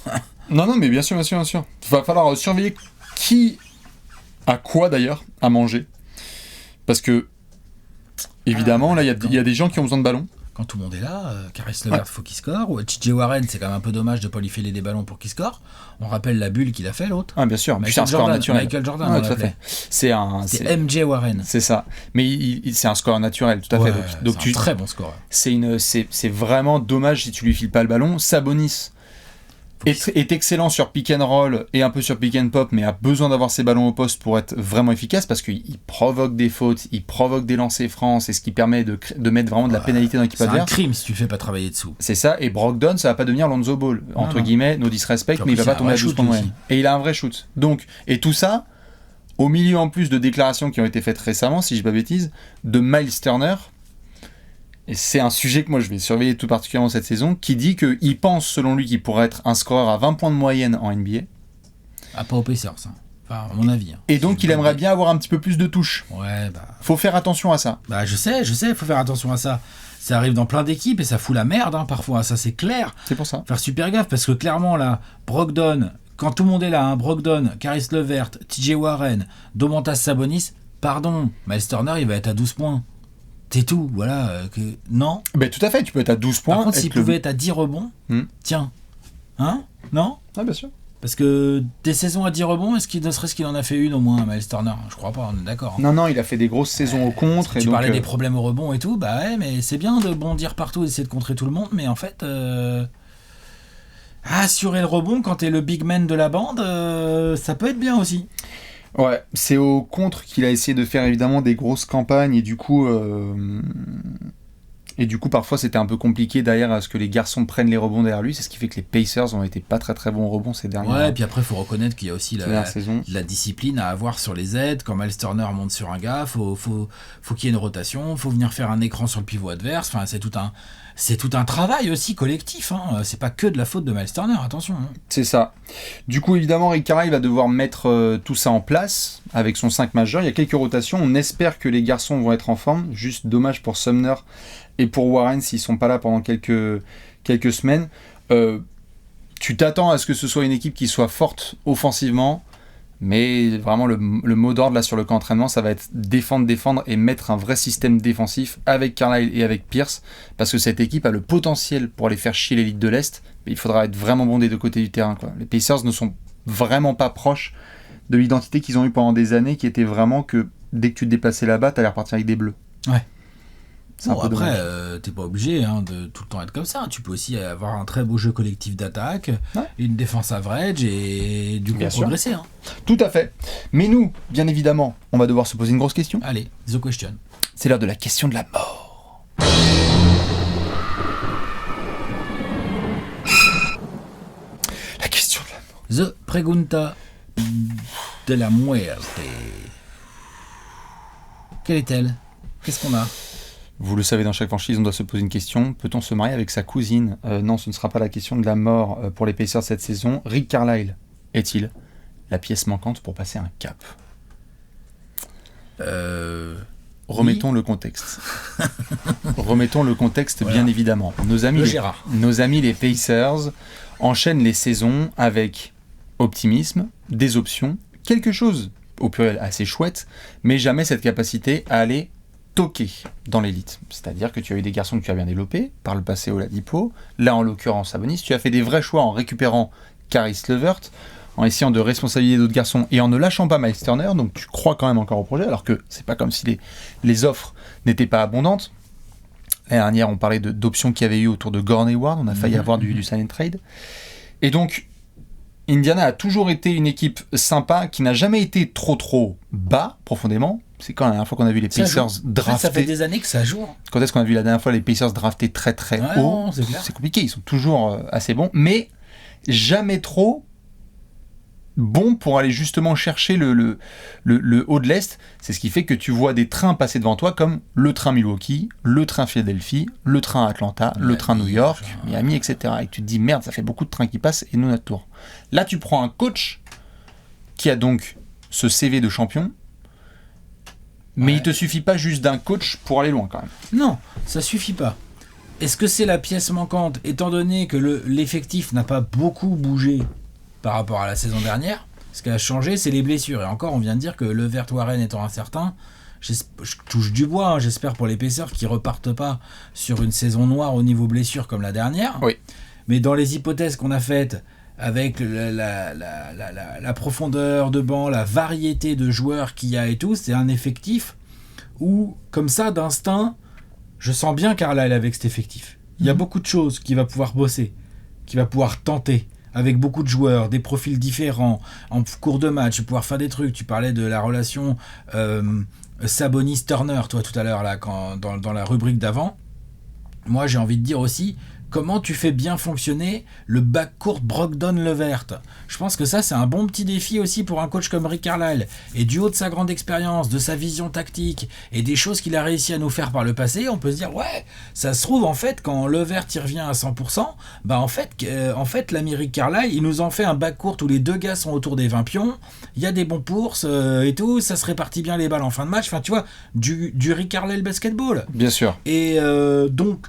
non, mais bien sûr. Il va falloir surveiller qui a quoi d'ailleurs à manger. Parce que, évidemment, là, il y a des gens qui ont besoin de ballon. Quand tout le monde est là, Caris LeVert, faut qu'il score. Ou TJ Warren, c'est quand même un peu dommage de ne pas lui filer des ballons pour qu'il score. On rappelle la bulle qu'il a fait, l'autre. Ah, bien sûr. C'est un score naturel. Michael Jordan, tout à fait. C'est MJ Warren. C'est ça. Mais c'est un score naturel, tout à fait. Donc c'est un très bon score. C'est vraiment dommage si tu lui files pas le ballon. Sabonis est excellent sur pick and roll et un peu sur pick and pop, mais a besoin d'avoir ses ballons au poste pour être vraiment efficace, parce qu'il provoque des fautes, il provoque des lancers francs, c'est ce qui permet de mettre vraiment de la pénalité dans l'équipe adverse. C'est un crime si tu le fais pas travailler dessous. C'est ça, et Brogdon, ça va pas devenir Lonzo Ball, entre guillemets, no disrespect, mais il va pas tomber à 12 points de moyenne. Et il a un vrai shoot. Donc, et tout ça, au milieu en plus de déclarations qui ont été faites récemment, si je dis pas bêtise, de Miles Turner. Et c'est un sujet que moi je vais surveiller tout particulièrement cette saison, qui dit qu'il pense, selon lui, qu'il pourrait être un scoreur à 20 points de moyenne en NBA. Ah, pas au Pacers, ça. Enfin, à mon avis. Hein. Et donc il aimerait bien avoir un petit peu plus de touches. Ouais, faut faire attention à ça. Je sais, faut faire attention à ça. Ça arrive dans plein d'équipes et ça fout la merde, hein, parfois, ça c'est clair. C'est pour ça. Faire super gaffe, parce que clairement, là, Brogdon, quand tout le monde est là, hein, Brogdon, Caris LeVert, TJ Warren, Domantas Sabonis, pardon, Miles Turner, il va être à 12 points. C'est tout, voilà. Non. Tout à fait, tu peux être à 12 points. Par contre, s'il pouvait être à 10 rebonds, tiens. Hein? Non? Ah, bien sûr. Parce que des saisons à 10 rebonds, ne serait-ce qu'il en a fait une au moins, Miles Turner? Je crois pas, on est d'accord. Hein. Non, il a fait des grosses saisons au contre. Tu parlais des problèmes au rebond et tout, mais c'est bien de bondir partout et d'essayer de contrer tout le monde, mais en fait, assurer le rebond quand t'es le big man de la bande, ça peut être bien aussi. Ouais, c'est au contre qu'il a essayé de faire évidemment des grosses campagnes, et du coup parfois c'était un peu compliqué derrière à ce que les garçons prennent les rebonds derrière lui. C'est ce qui fait que les Pacers ont été pas très très bons au rebond ces dernières Ouais, et puis après il faut reconnaître qu'il y a aussi la discipline à avoir sur les aides. Quand Miles Turner monte sur un gars, faut qu'il y ait une rotation, faut venir faire un écran sur le pivot adverse. Enfin, c'est tout un travail aussi collectif, hein. C'est pas que de la faute de Miles Turner, attention. Hein. C'est ça. Du coup, évidemment, Rick Carlisle va devoir mettre tout ça en place avec son 5 majeur. Il y a quelques rotations. On espère que les garçons vont être en forme. Juste dommage pour Sumner et pour Warren s'ils sont pas là pendant quelques semaines. Tu t'attends à ce que ce soit une équipe qui soit forte offensivement, mais vraiment le mot d'ordre là sur le camp d'entraînement, ça va être défendre et mettre un vrai système défensif avec Carlisle et avec Pierce, parce que cette équipe a le potentiel pour aller faire chier l'élite de l'Est, mais il faudra être vraiment bon des deux côtés du terrain, quoi. Les Pacers ne sont vraiment pas proches de l'identité qu'ils ont eu pendant des années, qui était vraiment que dès que tu te déplaçais là-bas, t'allais repartir avec des bleus. Ouais. C'est un peu après, t'es pas obligé de tout le temps être comme ça. Tu peux aussi avoir un très beau jeu collectif d'attaque, une défense average et du coup progresser. Hein. Tout à fait. Mais nous, bien évidemment, on va devoir se poser une grosse question. Allez, the question. C'est l'heure de la question de la mort. La question de la mort. The pregunta de la muerte. Quelle est-elle? Qu'est-ce qu'on a? Vous le savez, dans chaque franchise, on doit se poser une question. Peut-on se marier avec sa cousine? Non, ce ne sera pas la question de la mort pour les Pacers cette saison. Rick Carlisle est-il la pièce manquante pour passer un cap? Remettons le contexte. Remettons le contexte, voilà. Bien évidemment. Nos amis les Pacers enchaînent les saisons avec optimisme, des options, quelque chose au pluriel assez chouette, mais jamais cette capacité à aller toquer dans l'élite. C'est-à-dire que tu as eu des garçons que tu as bien développés, par le passé Oladipo, là en l'occurrence Sabonis, tu as fait des vrais choix en récupérant Caris LeVert, en essayant de responsabiliser d'autres garçons et en ne lâchant pas Miles Turner, donc tu crois quand même encore au projet, alors que c'est pas comme si les offres n'étaient pas abondantes. L'année dernière, on parlait d'options qu'il y avait eu autour de Gordon Hayward, on a failli avoir du sign and trade. Et donc, Indiana a toujours été une équipe sympa, qui n'a jamais été trop bas, profondément. C'est quand la dernière fois qu'on a vu les Pacers drafter... Ça fait des années que ça joue. Quand est-ce qu'on a vu la dernière fois les Pacers drafter très haut? Non, c'est compliqué, ils sont toujours assez bons, mais jamais trop bon pour aller justement chercher le haut de l'Est. C'est ce qui fait que tu vois des trains passer devant toi comme le train Milwaukee, le train Philadelphie, le train Atlanta, le train New York, Miami, etc. Et tu te dis merde, ça fait beaucoup de trains qui passent et nous notre tour. Là tu prends un coach qui a donc ce CV de champion, mais il te suffit pas juste d'un coach pour aller loin quand même. Non, ça suffit pas. Est-ce que c'est la pièce manquante, étant donné que l'effectif n'a pas beaucoup bougé par rapport à la saison dernière? Ce qui a changé, c'est les blessures. Et encore, on vient de dire que LeVert Warren étant incertain, je touche du bois, hein, j'espère pour les Pacers qu'ils repartent pas sur une saison noire au niveau blessure comme la dernière. Oui. Mais dans les hypothèses qu'on a faites, avec la profondeur de banc, la variété de joueurs qu'il y a et tout, c'est un effectif où, comme ça, d'instinct, je sens bien Carlisle avec cet effectif. Il y a beaucoup de choses qu'il va pouvoir bosser, qu'il va pouvoir tenter, avec beaucoup de joueurs, des profils différents, en cours de match, pouvoir faire des trucs. Tu parlais de la relation Sabonis-Turner, toi, tout à l'heure, là, dans la rubrique d'avant. Moi, j'ai envie de dire aussi, comment tu fais bien fonctionner le backcourt Brogdon-LeVert. Je pense que ça, c'est un bon petit défi aussi pour un coach comme Rick Carlisle. Et du haut de sa grande expérience, de sa vision tactique et des choses qu'il a réussi à nous faire par le passé, on peut se dire, ouais, ça se trouve, en fait, quand LeVert y revient à 100%, bah en fait l'ami Rick Carlisle, il nous en fait un backcourt où les deux gars sont autour des 20 pions, il y a des bons pours et tout, ça se répartit bien les balles en fin de match. Enfin, tu vois, du Rick Carlisle basketball. Bien sûr. Et donc...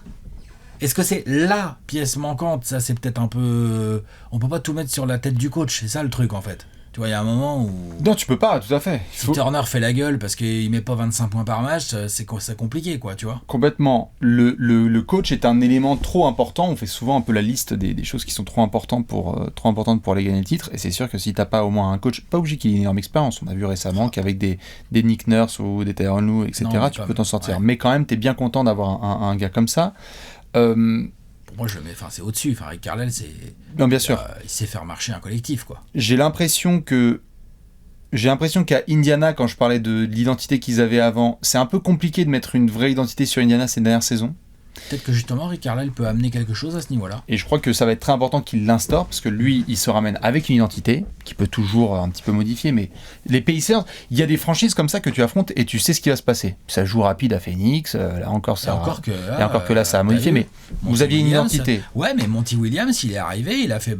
Est-ce que c'est la pièce manquante? Ça, c'est peut-être un peu... On peut pas tout mettre sur la tête du coach, c'est ça le truc en fait. Tu vois, il y a un moment où... Non, tu peux pas, tout à fait. Si Turner fait la gueule parce qu'il met pas 25 points par match, c'est compliqué, quoi, tu vois. Complètement. Le coach est un élément trop important. On fait souvent un peu la liste des choses qui sont trop importantes pour aller gagner le titre. Et c'est sûr que si t'as pas au moins un coach, pas obligé qu'il ait une énorme expérience. On a vu récemment qu'avec des Nick Nurse ou des Tyronn Lue, etc., non, tu peux t'en sortir. Ouais. Mais quand même, t'es bien content d'avoir un gars comme ça. Pour moi, c'est au-dessus. Enfin, Rick Carlisle, c'est... Non, bien sûr. Il sait faire marcher un collectif, quoi. J'ai l'impression qu'à Indiana, quand je parlais de l'identité qu'ils avaient avant, c'est un peu compliqué de mettre une vraie identité sur Indiana ces dernières saisons. Peut-être que justement Rick Carlisle peut amener quelque chose à ce niveau-là. Et je crois que ça va être très important qu'il l'instaure, parce que lui, il se ramène avec une identité, qui peut toujours un petit peu modifier, mais les Pacers, il y a des franchises comme ça que tu affrontes et tu sais ce qui va se passer. Ça joue rapide à Phoenix, là encore ça... Et encore que là, ça a modifié, mais Monty vous aviez Williams, une identité. Ouais, mais Monty Williams, il est arrivé, il a fait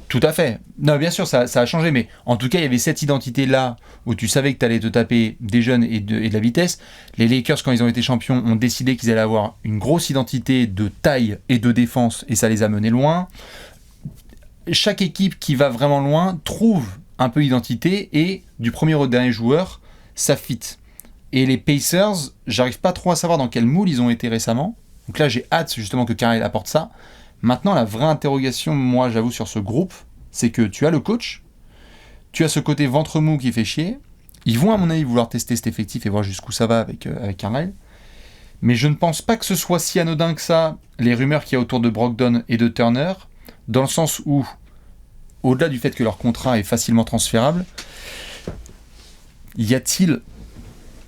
Tout à fait. Non, bien sûr, ça a changé, mais en tout cas, il y avait cette identité-là, où tu savais que tu allais te taper des jeunes et de la vitesse. Les Lakers, quand ils ont été champions, ont décidé qu'ils allaient avoir une grosse identité de taille et de défense, et ça les a menés loin. Chaque équipe qui va vraiment loin trouve un peu d'identité, et du premier au dernier joueur, ça fit. Et les Pacers, j'arrive pas trop à savoir dans quel moule ils ont été récemment. Donc là, j'ai hâte justement que Carlisle apporte ça. Maintenant, la vraie interrogation, moi, j'avoue, sur ce groupe, c'est que tu as le coach, tu as ce côté ventre mou qui fait chier. Ils vont, à mon avis, vouloir tester cet effectif et voir jusqu'où ça va avec Carlisle. Mais je ne pense pas que ce soit si anodin que ça, les rumeurs qu'il y a autour de Brogdon et de Turner, dans le sens où, au-delà du fait que leur contrat est facilement transférable, y a-t-il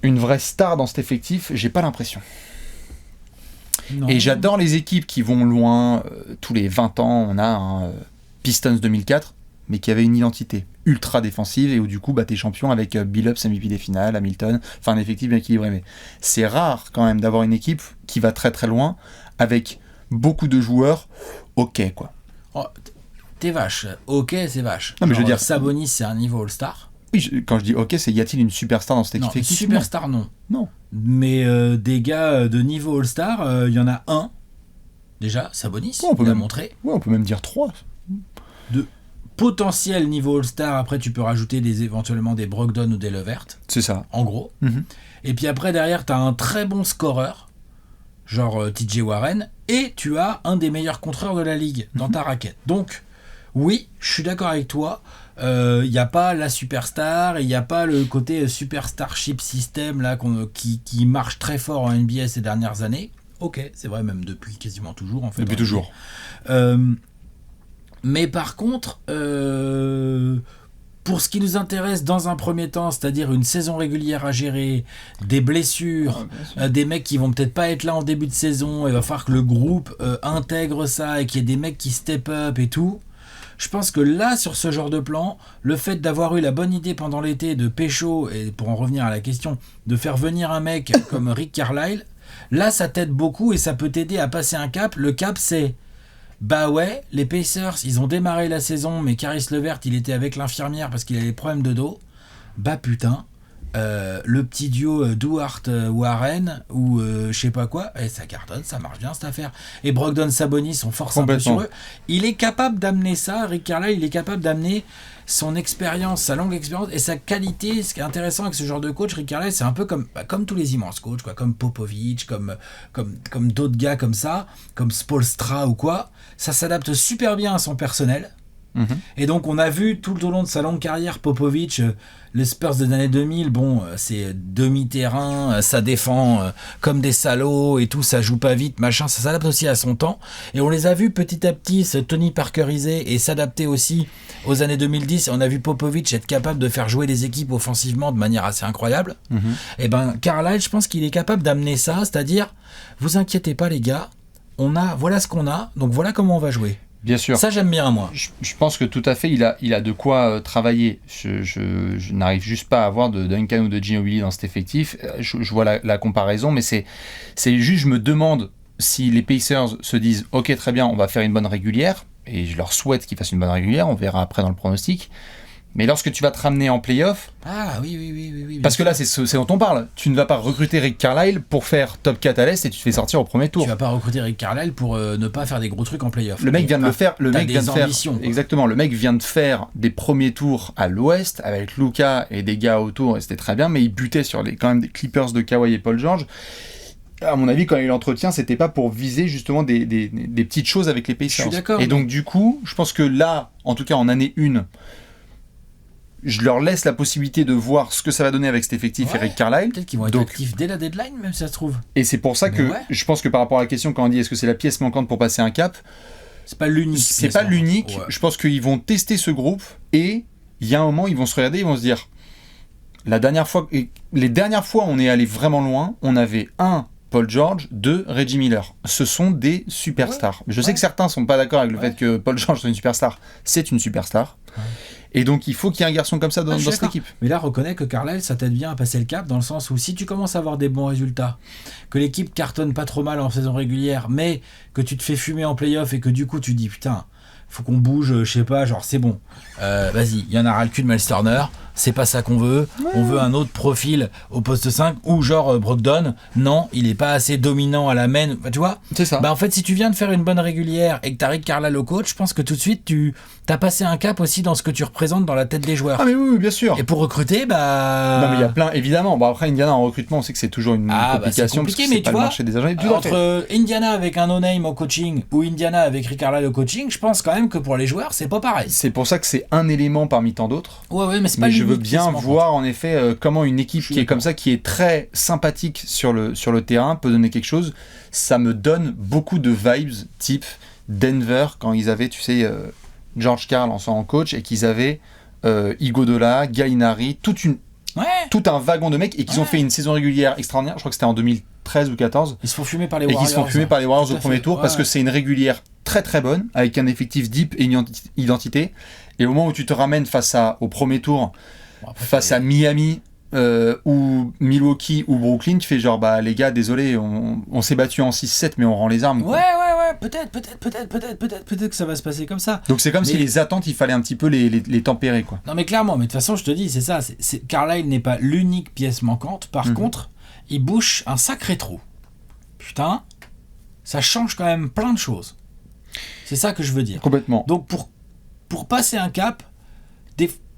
une vraie star dans cet effectif? J'ai pas l'impression. Non. Et j'adore les équipes qui vont loin. Tous les 20 ans, on a un Pistons 2004, mais qui avait une identité ultra défensive et où du coup t'es champion avec Billups MVP des finales, Hamilton, enfin un effectif bien équilibré. Mais c'est rare quand même d'avoir une équipe qui va très très loin avec beaucoup de joueurs ok quoi. Oh, t'es vache, ok c'est vache. Non, mais je veux dire, Sabonis c'est un niveau All-Star. Oui, quand je dis ok, c'est y a-t-il une superstar dans cette équipe Non, effective? superstar, non. Non. Mais des gars de niveau All-Star, il y en a un. Déjà, Sabonis, il a montré. Ouais, on peut même dire 3. De potentiel niveau All-Star, après tu peux rajouter éventuellement des Brogdon ou des Levert. C'est ça. En gros. Mm-hmm. Et puis après, derrière, tu as un très bon scoreur, genre TJ Warren, et tu as un des meilleurs contreurs de la ligue dans ta raquette. Donc, oui, je suis d'accord avec toi. Il n'y a pas la superstar, il n'y a pas le côté superstarship system là, qui marche très fort en NBA ces dernières années. Ok, c'est vrai, même depuis quasiment toujours en fait. Depuis toujours. Mais par contre, pour ce qui nous intéresse dans un premier temps, c'est-à-dire une saison régulière à gérer, des blessures, des mecs qui vont peut-être pas être là en début de saison, il va falloir que le groupe intègre ça et qu'il y ait des mecs qui step up et tout. Je pense que là, sur ce genre de plan, le fait d'avoir eu la bonne idée pendant l'été de pécho, et pour en revenir à la question, de faire venir un mec comme Rick Carlisle, là, ça t'aide beaucoup et ça peut t'aider à passer un cap. Le cap, c'est, bah ouais, les Pacers, ils ont démarré la saison, mais Caris LeVert, il était avec l'infirmière parce qu'il avait des problèmes de dos. Bah putain, le petit duo Duarte-Warren ou je sais pas quoi, ça cartonne, ça marche bien cette affaire. Et Brogdon-Sabonis sont force un peu sur eux. Il est capable d'amener ça, Rick Carlisle, il est capable d'amener son expérience, sa longue expérience et sa qualité. Ce qui est intéressant avec ce genre de coach, Rick Carlisle, c'est un peu comme tous les immenses coachs, quoi, comme Popovich, comme d'autres gars comme ça, comme Spoelstra ou quoi. Ça s'adapte super bien à son personnel. Mm-hmm. Et donc on a vu tout au long de sa longue carrière Popovich, les Spurs des années 2000, bon, c'est demi-terrain, ça défend comme des salauds et tout, ça joue pas vite, machin, ça s'adapte aussi à son temps. Et on les a vus petit à petit se Tony Parkeriser et s'adapter aussi aux années 2010. On a vu Popovich être capable de faire jouer les équipes offensivement de manière assez incroyable. Mm-hmm. Et ben Carlisle, je pense qu'il est capable d'amener ça, c'est-à-dire, vous inquiétez pas les gars, voilà ce qu'on a, donc voilà comment on va jouer. Bien sûr. Ça, j'aime bien, moi. Je pense que tout à fait, il a de quoi travailler. Je n'arrive juste pas à avoir de Duncan ou de Ginobili dans cet effectif. Je vois la comparaison, mais c'est juste, je me demande si les Pacers se disent « Ok, très bien, on va faire une bonne régulière », et je leur souhaite qu'ils fassent une bonne régulière, on verra après dans le pronostic. Mais lorsque tu vas te ramener en play-off... Ah oui. Parce que là, c'est dont on parle. Tu ne vas pas recruter Rick Carlisle pour faire top 4 à l'Est et tu te fais sortir au premier tour. Tu vas pas recruter Rick Carlisle pour ne pas faire des gros trucs en play-off. Le mec vient de le faire. Le mec vient de faire. Ambitions, Exactement. Le mec vient de faire des premiers tours à l'Ouest avec Luka et des gars autour et c'était très bien, mais il butait sur quand même des Clippers de Kawhi et Paul George. À mon avis, quand il y a eu l'entretien, c'était pas pour viser justement des petites choses avec les Pacers. Je suis d'accord. Et donc du coup, je pense que là, en tout cas en année 1, je leur laisse la possibilité de voir ce que ça va donner avec cet effectif Rick Carlisle. Peut-être qu'ils vont être actifs dès la deadline, même si ça se trouve. Et c'est pour ça que je pense que par rapport à la question, quand on dit est-ce que c'est la pièce manquante pour passer un cap, c'est pas l'unique. C'est pas l'unique. Ouais. Je pense qu'ils vont tester ce groupe et il y a un moment, ils vont se regarder, ils vont se dire les dernières fois, on est allé vraiment loin, on avait Paul George, 2 Reggie Miller. Ce sont des superstars. Je sais que certains sont pas d'accord avec le fait que Paul George soit une superstar. C'est une superstar. Ouais. Et donc, il faut qu'il y ait un garçon comme ça dans cette équipe. Mais là, reconnais que Carlisle, ça t'aide bien à passer le cap, dans le sens où si tu commences à avoir des bons résultats, que l'équipe cartonne pas trop mal en saison régulière, mais que tu te fais fumer en play-off et que du coup, tu dis, putain, faut qu'on bouge, je sais pas, genre, c'est bon. Vas-y, il y en a ras le cul de Miles Turner, c'est pas ça qu'on veut. On veut un autre profil au poste 5, ou genre Brogdon, non, il est pas assez dominant à la main. Tu vois ? C'est ça. En fait, si tu viens de faire une bonne régulière et que t'as Rick Carlisle au coach, je pense que tout de suite, t'as passé un cap aussi dans ce que tu représentes dans la tête des joueurs. Ah mais oui, bien sûr. Et pour recruter, Non mais il y a plein, évidemment. Bon après Indiana en recrutement, on sait que c'est toujours une complication. C'est compliqué, parce que mais tu vois, marché des agents. entre Indiana avec un no-name au coaching ou Indiana avec Rick Carlisle au coaching, je pense quand même que pour les joueurs, c'est pas pareil. C'est pour ça que c'est un élément parmi tant d'autres. Ouais, mais c'est pas. Mais je veux bien voir en effet comment une équipe qui est comme ça, qui est très sympathique sur le terrain, peut donner quelque chose. Ça me donne beaucoup de vibes type Denver quand ils avaient, tu sais, George Karl en coach et qu'ils avaient Iguodala, Gallinari, tout un wagon de mecs et qu'ils ont fait une saison régulière extraordinaire. Je crois que c'était en 2013 ou 2014. Ils se font fumer par les Warriors. Et qu'ils se font fumer par les Warriors au premier tour parce que c'est une régulière très très bonne avec un effectif deep et une identité. Et au moment où tu te ramènes au premier tour, face à Miami ou Milwaukee ou Brooklyn, tu fais genre les gars, désolé, on s'est battu en 6-7 mais on rend les armes. Ouais. peut-être que ça va se passer comme ça. Donc c'est comme si les attentes, il fallait un petit peu les tempérer, quoi. Non mais clairement, mais de toute façon je te dis, c'est ça, Carlisle n'est pas l'unique pièce manquante, par contre, il bouche un sacré trou. Putain, ça change quand même plein de choses. C'est ça que je veux dire. Complètement. Donc pour passer un cap,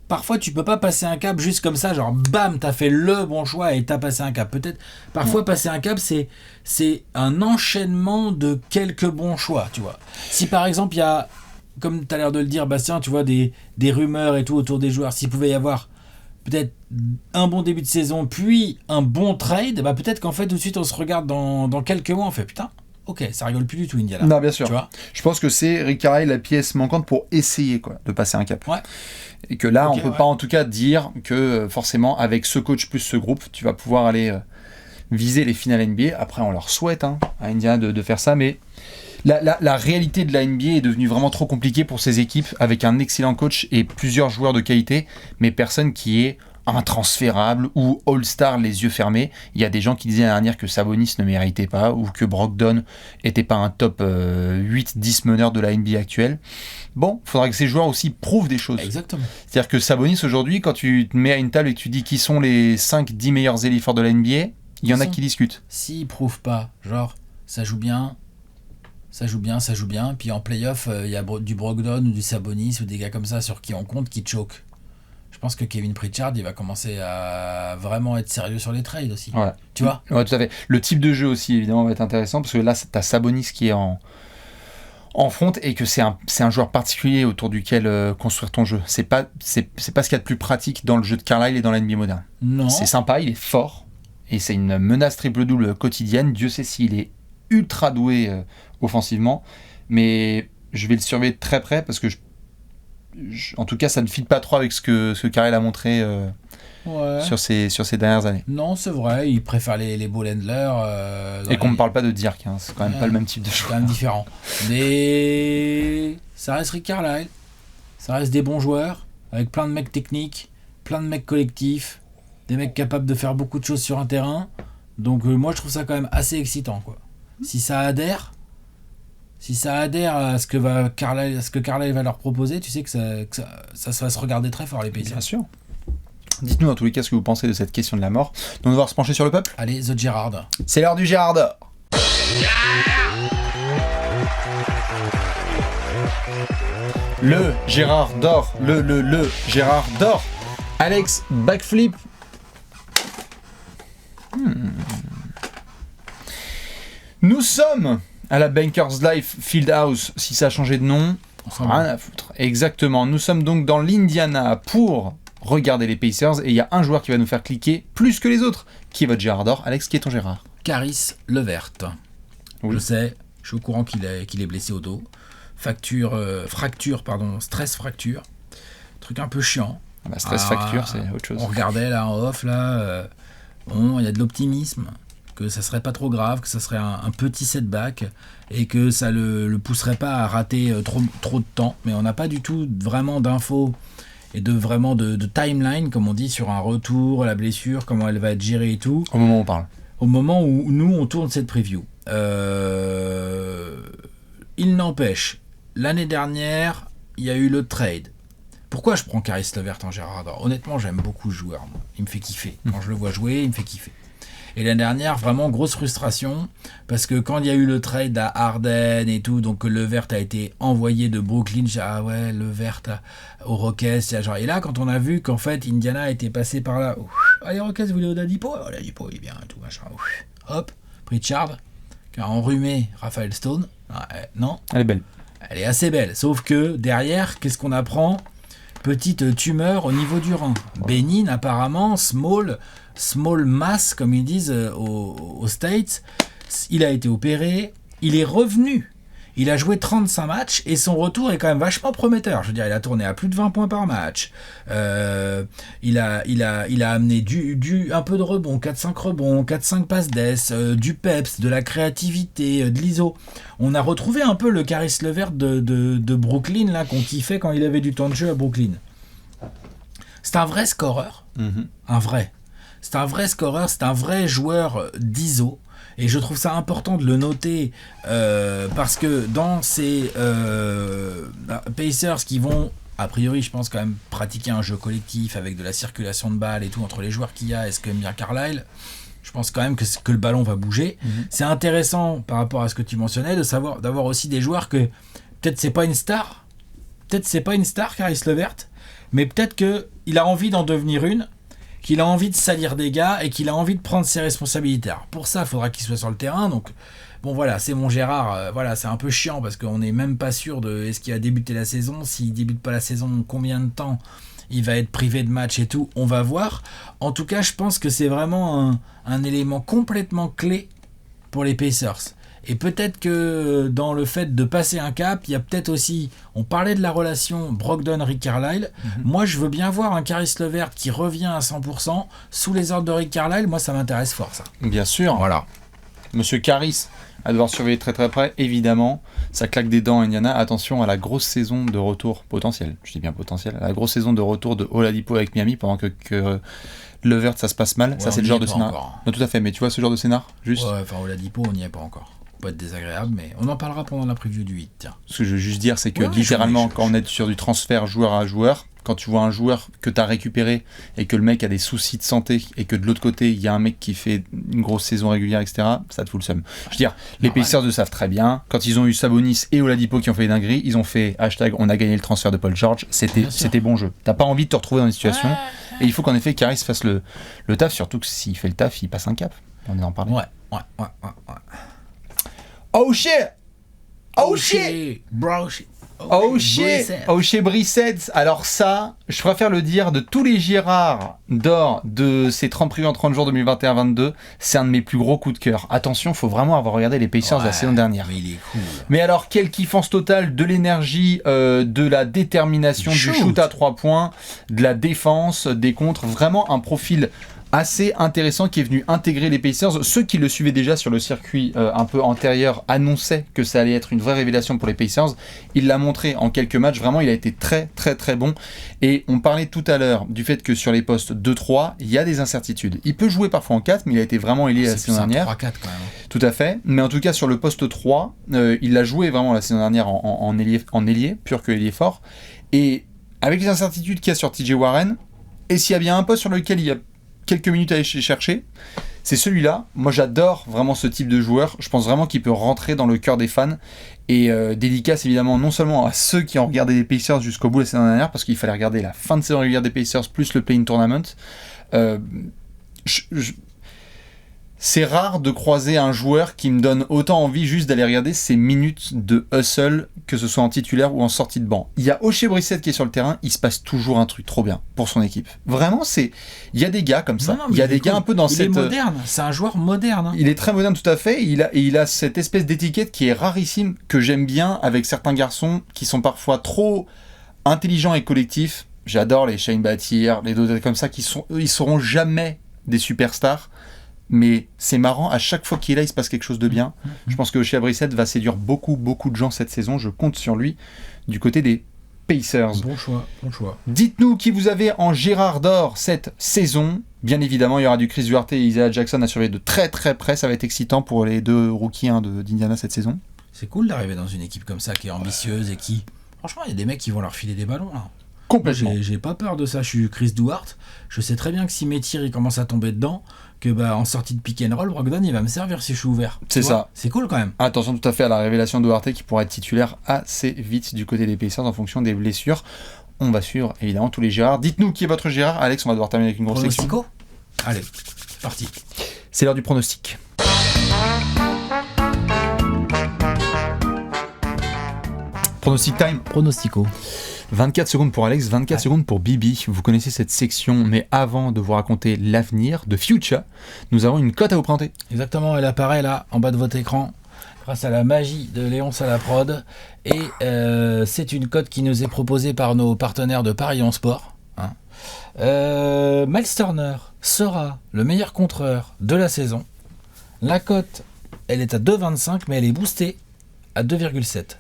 parfois tu peux pas passer un cap juste comme ça, genre bam, t'as fait le bon choix et t'as passé un cap. Peut-être, parfois passer un cap, c'est un enchaînement de quelques bons choix, tu vois. Si par exemple il y a, comme t'as l'air de le dire Bastien, tu vois, des rumeurs et tout autour des joueurs, s'il pouvait y avoir peut-être un bon début de saison, puis un bon trade, bah peut-être qu'en fait tout de suite on se regarde dans quelques mois, on fait putain, ok, ça rigole plus du tout Indiana. Non, bien sûr. Tu vois, je pense que c'est Rick Carlisle la pièce manquante pour essayer, quoi, de passer un cap. Ouais. Et que là, on peut pas en tout cas dire que forcément avec ce coach plus ce groupe, tu vas pouvoir aller viser les finales NBA. Après, on leur souhaite à Indiana de faire ça, mais la réalité de la NBA est devenue vraiment trop compliquée pour ces équipes avec un excellent coach et plusieurs joueurs de qualité, mais personne qui est intransférable ou All-Star les yeux fermés. Il y a des gens qui disaient l'année dernière que Sabonis ne méritait pas ou que Brogdon était pas un top 8-10 meneur de la NBA actuelle. Bon, il faudra que ces joueurs aussi prouvent des choses. Exactement. C'est-à-dire que Sabonis aujourd'hui, quand tu te mets à une table et que tu dis qui sont les 5-10 meilleurs ailiers forts de la NBA, il y en a qui discutent. S'ils prouvent pas, genre ça joue bien, puis en play-off, il y a du Brogdon ou du Sabonis ou des gars comme ça sur qui on compte qui choke. Je pense que Kevin Pritchard, il va commencer à vraiment être sérieux sur les trades aussi. Voilà. Tu vois ? Ouais, tout à fait. Le type de jeu aussi, évidemment, va être intéressant parce que là, tu as Sabonis qui est en front et que c'est un joueur particulier autour duquel construire ton jeu. C'est pas ce qu'il y a de plus pratique dans le jeu de Carlisle et dans la NBA moderne. Non. C'est sympa, il est fort et c'est une menace triple-double quotidienne. Dieu sait s'il est ultra doué offensivement, mais je vais le surveiller de très près parce que en tout cas, ça ne fit pas trop avec ce que Carlisle a montré sur ces dernières années. Non, c'est vrai, il préfère les ball handlers. Et qu'on ne parle pas de Dirk, c'est quand même pas le même type de joueur. joueur. C'est quand même différent. Mais ça reste Rick Carlisle, ça reste des bons joueurs, avec plein de mecs techniques, plein de mecs collectifs, des mecs capables de faire beaucoup de choses sur un terrain. Donc moi, je trouve ça quand même assez excitant, quoi. Si ça adhère à ce que Carlisle va leur proposer, tu sais que ça va se regarder très fort, les Pacers. Bien sûr. Dites-nous dans tous les cas ce que vous pensez de cette question de la mort. Donc on va devoir se pencher sur le peuple. Allez, The Gerrard. C'est l'heure du Gerrard d'or. Le Gerrard d'or. Le Gerrard d'or. Alex, backflip. Nous sommes à la Bankers Life Fieldhouse, si ça a changé de nom, rien à foutre. Exactement, nous sommes donc dans l'Indiana pour regarder les Pacers et il y a un joueur qui va nous faire cliquer plus que les autres. Qui est votre Gerrard d'or ? Alex, qui est ton Gerrard ? Caris Levert. Oui. Je sais, je suis au courant qu'il est blessé au dos. Stress fracture. Truc un peu chiant. Fracture, c'est autre chose. On regardait là en off, là, il y a de l'optimisme, que ça serait pas trop grave, que ça serait un petit setback et que ça le pousserait pas à rater trop de temps. Mais on n'a pas du tout vraiment d'infos et de timeline, comme on dit, sur un retour, la blessure, comment elle va être gérée et tout. Au moment où on parle. Au moment où nous, on tourne cette preview. Il n'empêche, l'année dernière, il y a eu le trade. Pourquoi je prends Caris Levert en Gerrard d'or ? Honnêtement, j'aime beaucoup ce joueur. Moi. Il me fait kiffer. Quand je le vois jouer, il me fait kiffer. Et l'année dernière, vraiment grosse frustration, parce que quand il y a eu le trade à Harden et tout, donc Levert a été envoyé de Brooklyn, Levert aux Rockets, et là, quand on a vu qu'en fait, Indiana était passé par là, les Rockets voulaient Oladipo, Oladipo il est bien, et tout, machin, hop, Pritchard, qui a enrhumé Raphaël Stone, non, elle est belle. Elle est assez belle, sauf que derrière, qu'est-ce qu'on apprend ? Petite tumeur au niveau du rein. Bénigne, apparemment, small mass, comme ils disent aux States. Il a été opéré, il est revenu. Il a joué 35 matchs et son retour est quand même vachement prometteur. Je veux dire, il a tourné à plus de 20 points par match. Il a amené un peu de rebond, 4-5 rebonds, 4-5 passes d'ess, du peps, de la créativité, de l'ISO. On a retrouvé un peu le Caris Levert de Brooklyn, là, qu'on kiffait quand il avait du temps de jeu à Brooklyn. C'est un vrai scoreur. Un vrai. C'est un vrai scoreur, c'est un vrai joueur d'ISO. Et je trouve ça important de le noter parce que dans ces Pacers qui vont, a priori, je pense quand même pratiquer un jeu collectif avec de la circulation de balles et tout entre les joueurs qu'il y a, est-ce que bien Carlisle, je pense quand même que le ballon va bouger. C'est intéressant par rapport à ce que tu mentionnais d'avoir aussi des joueurs que peut-être c'est pas une star, Caris LeVert, mais peut-être qu'il a envie d'en devenir une, qu'il a envie de salir des gars et qu'il a envie de prendre ses responsabilités. Alors pour ça, il faudra qu'il soit sur le terrain. Donc, bon voilà, c'est mon Gérard. Voilà, c'est un peu chiant parce qu'on n'est même pas sûr de est-ce qu'il va débuter la saison. S'il débute pas la saison, combien de temps il va être privé de match et tout, on va voir. En tout cas, je pense que c'est vraiment un élément complètement clé pour les Pacers. Et peut-être que dans le fait de passer un cap, il y a peut-être aussi, on parlait de la relation Brogdon-Rick Carlisle. Moi, je veux bien voir un Caris LeVert qui revient à 100% sous les ordres de Rick Carlisle. Moi, ça m'intéresse fort, ça. Bien sûr. Voilà. Monsieur Caris à devoir surveiller très très près, évidemment. Ça claque des dents, Indiana. Attention à la grosse saison de retour potentielle. Je dis bien potentielle. À la grosse saison de retour de Oladipo avec Miami pendant que LeVert, ça se passe mal. Ouais, ça, c'est le genre de scénario. Non, tout à fait. Mais tu vois ce genre de scénar juste. Ouais, enfin, Oladipo, on n'y est pas encore. Pas être désagréable, mais on en parlera pendant la preview du 8. Tiens. Ce que je veux juste dire, c'est que littéralement, quand on est sur du transfert joueur à joueur, quand tu vois un joueur que tu as récupéré et que le mec a des soucis de santé et que de l'autre côté, il y a un mec qui fait une grosse saison régulière, etc., ça te fout le seum. Je veux dire, les Pacers le savent très bien. Quand ils ont eu Sabonis et Oladipo qui ont fait des dingueries, ils ont fait hashtag on a gagné le transfert de Paul George. C'était bon jeu. T'as pas envie de te retrouver dans une situation. Et il faut qu'en effet, Caris fasse le taf, surtout que s'il fait le taf, il passe un cap. On en parlait. Ouais. Oh shit! Oh shit! Bro shit! Oh shit! Oh shit Brissett! Alors ça, je préfère le dire, de tous les Girards d'or de ces 30 privés en 30 jours 2021-22, c'est un de mes plus gros coups de cœur. Attention, faut vraiment avoir regardé les Pacers de la saison dernière. Mais il est cool. Mais alors, quelle kiffance totale, de l'énergie, de la détermination, du shoot à 3 points, de la défense, des contres, vraiment un profil assez intéressant qui est venu intégrer les Pacers. Ceux qui le suivaient déjà sur le circuit un peu antérieur annonçaient que ça allait être une vraie révélation pour les Pacers. Il l'a montré en quelques matchs, vraiment il a été très très très bon. Et on parlait tout à l'heure du fait que sur les postes 2-3, il y a des incertitudes. Il peut jouer parfois en 4, mais il a été vraiment ailier la saison dernière. 3-4 quand même. Tout à fait, mais en tout cas sur le poste 3, il l'a joué vraiment la saison dernière en ailier, pur que ailier fort. Et avec les incertitudes qu'il y a sur TJ Warren, et s'il y a bien un poste sur lequel il y a quelques minutes à aller chercher, c'est celui-là. Moi j'adore vraiment ce type de joueur, je pense vraiment qu'il peut rentrer dans le cœur des fans, et dédicace évidemment non seulement à ceux qui ont regardé les Pacers jusqu'au bout la saison dernière, parce qu'il fallait regarder la fin de saison régulière des Pacers plus le play-in tournament. C'est rare de croiser un joueur qui me donne autant envie juste d'aller regarder ses minutes de hustle, que ce soit en titulaire ou en sortie de banc. Il y a Oshae Brissett qui est sur le terrain, il se passe toujours un truc trop bien pour son équipe. Vraiment, il y a des gars comme ça. Il y a des gars un peu dans cette... Il est moderne, c'est un joueur moderne. Hein. Il est très moderne tout à fait, il a cette espèce d'étiquette qui est rarissime, que j'aime bien avec certains garçons qui sont parfois trop intelligents et collectifs. J'adore les Shane Battier, les deux comme ça, ils seront jamais des superstars. Mais c'est marrant, à chaque fois qu'il est là, il se passe quelque chose de bien. Je pense que Oshae Brissett va séduire beaucoup de gens cette saison. Je compte sur lui du côté des Pacers. Bon choix. Dites-nous qui vous avez en Gérard d'or cette saison. Bien évidemment, il y aura du Chris Duarte et Isaiah Jackson à surveiller de très très près. Ça va être excitant pour les deux rookies d'Indiana cette saison. C'est cool d'arriver dans une équipe comme ça qui est ambitieuse et qui... Franchement, il y a des mecs qui vont leur filer des ballons là. Complètement. J'ai pas peur de ça, je suis Chris Duarte. Je sais très bien que si mes tirs ils commencent à tomber dedans, que en sortie de pick and roll, Brogdon il va me servir si je suis ouvert. C'est ça. C'est cool quand même. Attention tout à fait à la révélation de Duarte qui pourrait être titulaire assez vite du côté des Pacers en fonction des blessures. On va suivre évidemment tous les Gérards. Dites-nous qui est votre Gérard. Alex, on va devoir terminer avec une grosse section. Allez, parti. C'est l'heure du pronostic. Pronostic time. Pronostico. 24 secondes pour Alex, 24 secondes pour Bibi. Vous connaissez cette section, mais avant de vous raconter l'avenir de Future, nous avons une cote à vous présenter. Exactement, elle apparaît là, en bas de votre écran, grâce à la magie de Léon Salaprod. Et c'est une cote qui nous est proposée par nos partenaires de Paris en Sport. Miles Turner sera le meilleur contreur de la saison. La cote, elle est à 2,25, mais elle est boostée à 2,7.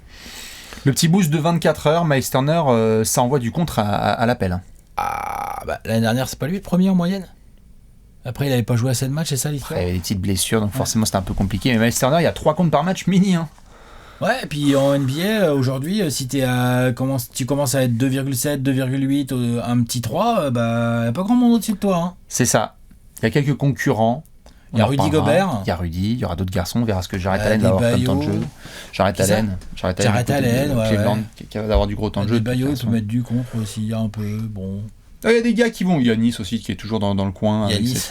Le petit boost de 24 heures, Miles Turner, ça envoie du contre à l'appel. L'année dernière, c'est pas lui le premier en moyenne ? Après, il n'avait pas joué assez de matchs, c'est ça l'histoire? Il y avait des petites blessures, donc forcément c'était un peu compliqué. Mais Miles Turner, il y a 3 comptes par match mini. Hein. Ouais, et puis en NBA, aujourd'hui, si tu commences à être 2,7, 2,8, un petit 3, bah, il n'y a pas grand monde au-dessus de toi. Hein. C'est ça. Il y a quelques concurrents. Il y a Rudy Gobert. Il y a Rudy, il y aura d'autres garçons. On verra ce que Jarrett Allen va avoir comme temps de jeu. Jarrett Allen, Cleveland, qui va avoir du gros temps de jeu. Bayo, il peut mettre du contre aussi, un peu. Bon. Il y a des gars qui vont. Yanis aussi, qui est toujours dans le coin. Yanis,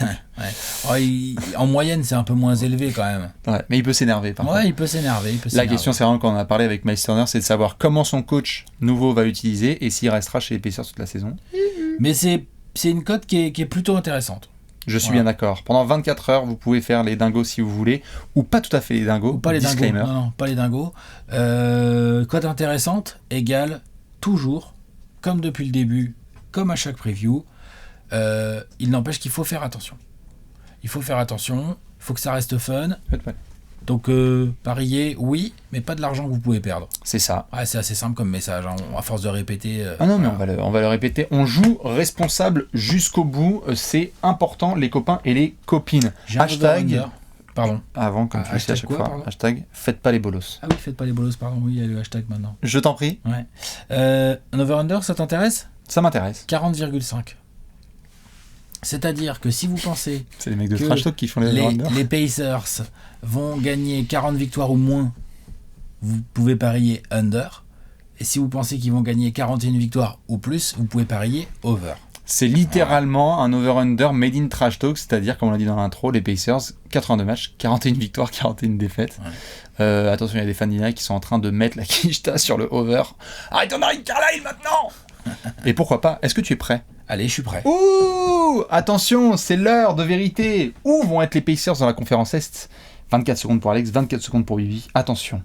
en moyenne, c'est un peu moins élevé quand même. Ouais, mais il peut s'énerver. Par contre. Il peut s'énerver. La question, c'est vraiment quand on a parlé avec Miles Turner, c'est de savoir comment son coach nouveau va l'utiliser et s'il restera chez les Pacers toute la saison. Mais c'est une cote qui est plutôt intéressante. Je suis bien d'accord. Pendant 24 heures, vous pouvez faire les dingos si vous voulez, ou pas tout à fait les dingos. Ou pas les disclaimer. dingos. Non, pas les dingos. Cote intéressante égale toujours, comme depuis le début, comme à chaque preview, il n'empêche qu'il faut faire attention. Il faut que ça reste fun. Ouais. Donc parier, oui, mais pas de l'argent que vous pouvez perdre. C'est ça. Ouais, c'est assez simple comme message, hein. À force de répéter. Ah non, mais on va le répéter. On joue responsable jusqu'au bout. C'est important, les copains et les copines. Hashtag. Pardon. Avant, comme tu le sais à chaque fois. Pardon. Hashtag faites pas les bolos. Ah oui, faites pas les bolos, pardon. Oui, il y a le hashtag maintenant. Je t'en prie. Ouais. Un over-under, ça t'intéresse ? Ça m'intéresse. 40,5. C'est-à-dire que si vous pensez c'est les mecs de Trash Talk qui font les Pacers vont gagner 40 victoires ou moins, vous pouvez parier under. Et si vous pensez qu'ils vont gagner 41 victoires ou plus, vous pouvez parier over. C'est littéralement un over-under made in Trash Talk, c'est-à-dire, comme on l'a dit dans l'intro, les Pacers, 82 matchs, 41 victoires, 41 défaites. Ouais. Attention, il y a des fans d'Indiana qui sont en train de mettre la quicheta sur le over. Arrête ton Rick Carlisle maintenant. Et pourquoi pas ? Est-ce que tu es prêt ? Allez, je suis prêt. Ouh ! Attention, c'est l'heure de vérité. Où vont être les Pacers dans la conférence Est ? 24 secondes pour Alex, 24 secondes pour Bibi. Attention.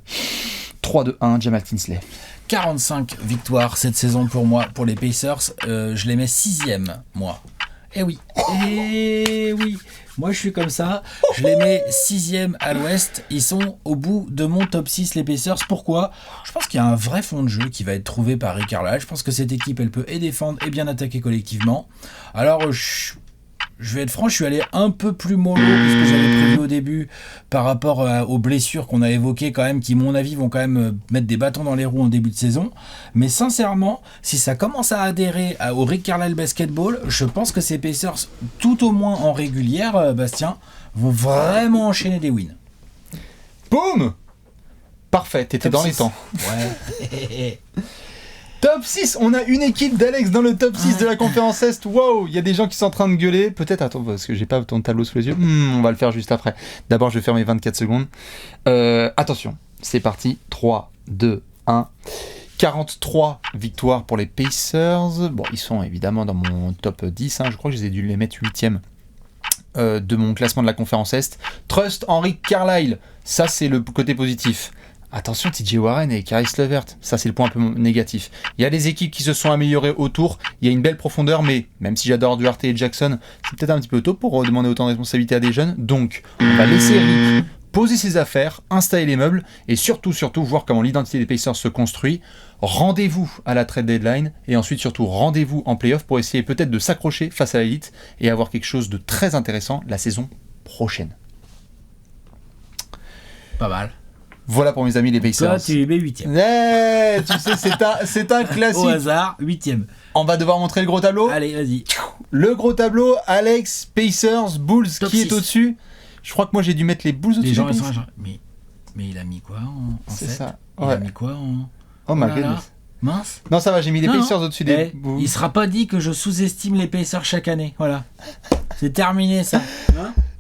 3-2-1, Jamal Tinsley. 45 victoires cette saison pour moi, pour les Pacers. Je les mets 6e, moi. Eh oui. Moi, je suis comme ça. Je les mets 6e à l'ouest. Ils sont au bout de mon top 6, les Pacers. Pourquoi ? Je pense qu'il y a un vrai fond de jeu qui va être trouvé par Rick Carlisle. Je pense que cette équipe, elle peut et défendre et bien attaquer collectivement. Alors, je vais être franc, je suis allé un peu plus mollo que ce que j'avais prévu au début par rapport aux blessures qu'on a évoquées quand même, qui, à mon avis, vont quand même mettre des bâtons dans les roues en début de saison. Mais sincèrement, si ça commence à adhérer au Rick Carlisle Basketball, je pense que ces Pacers, tout au moins en régulière, Bastien, vont vraiment enchaîner des wins. Boum ! Parfait, t'étais dans 6. Les temps. Ouais. Top 6, on a une équipe d'Alex dans le top 6 de la conférence Est. Wow, il y a des gens qui sont en train de gueuler. Peut-être, attends, parce que j'ai pas ton tableau sous les yeux. On va le faire juste après. D'abord, je vais faire mes 24 secondes. Attention, c'est parti. 3, 2, 1. 43 victoires pour les Pacers. Bon, ils sont évidemment dans mon top 10. Je crois que j'ai dû les mettre 8e de mon classement de la conférence Est. Trust Henry Carlisle. Ça, c'est le côté positif. Attention, TJ Warren et Caris LeVert, ça c'est le point un peu négatif. Il y a des équipes qui se sont améliorées autour, il y a une belle profondeur, mais même si j'adore Duarte et Jackson, c'est peut-être un petit peu tôt pour demander autant de responsabilités à des jeunes. Donc, on va laisser Rick poser ses affaires, installer les meubles et surtout voir comment l'identité des Pacers se construit. Rendez-vous à la trade deadline et ensuite surtout rendez-vous en playoff pour essayer peut-être de s'accrocher face à l'élite et avoir quelque chose de très intéressant la saison prochaine. Pas mal. Voilà pour mes amis les Pacers. Toi, tu mets 8e. Ouais, tu sais, c'est un classique. Au hasard, 8e. On va devoir montrer le gros tableau. Allez, vas-y. Le gros tableau, Alex, Pacers, Bulls, top qui 6. est au-dessus ? Je crois que moi j'ai dû mettre les Bulls au-dessus. Les gens, des ils sont genre, mais il a mis quoi en c'est 7 ça. Il a mis quoi en... Oh my goodness. Mince. Non, ça va, j'ai mis les Pacers au-dessus des Bulls. Il sera pas dit que je sous-estime les Pacers chaque année. Voilà. C'est terminé ça.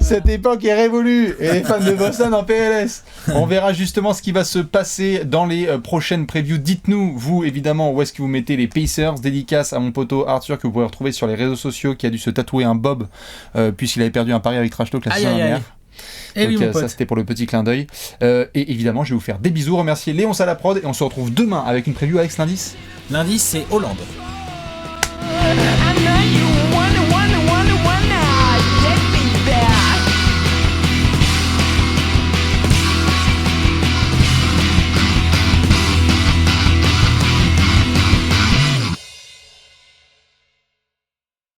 Cette époque est révolue et les fans de Boston en PLS. On verra justement ce qui va se passer dans les prochaines previews. Dites-nous, vous évidemment, où est-ce que vous mettez les Pacers. Dédicace à mon poteau Arthur que vous pouvez retrouver sur les réseaux sociaux, qui a dû se tatouer un bob puisqu'il avait perdu un pari avec Trash Talk la saison dernière. Et donc, oui, mon pote. ça c'était pour le petit clin d'œil. Et évidemment, je vais vous faire des bisous, remercier Léon Salaprod et on se retrouve demain avec une preview. Alex, l'indice ? L'indice, c'est Hollande.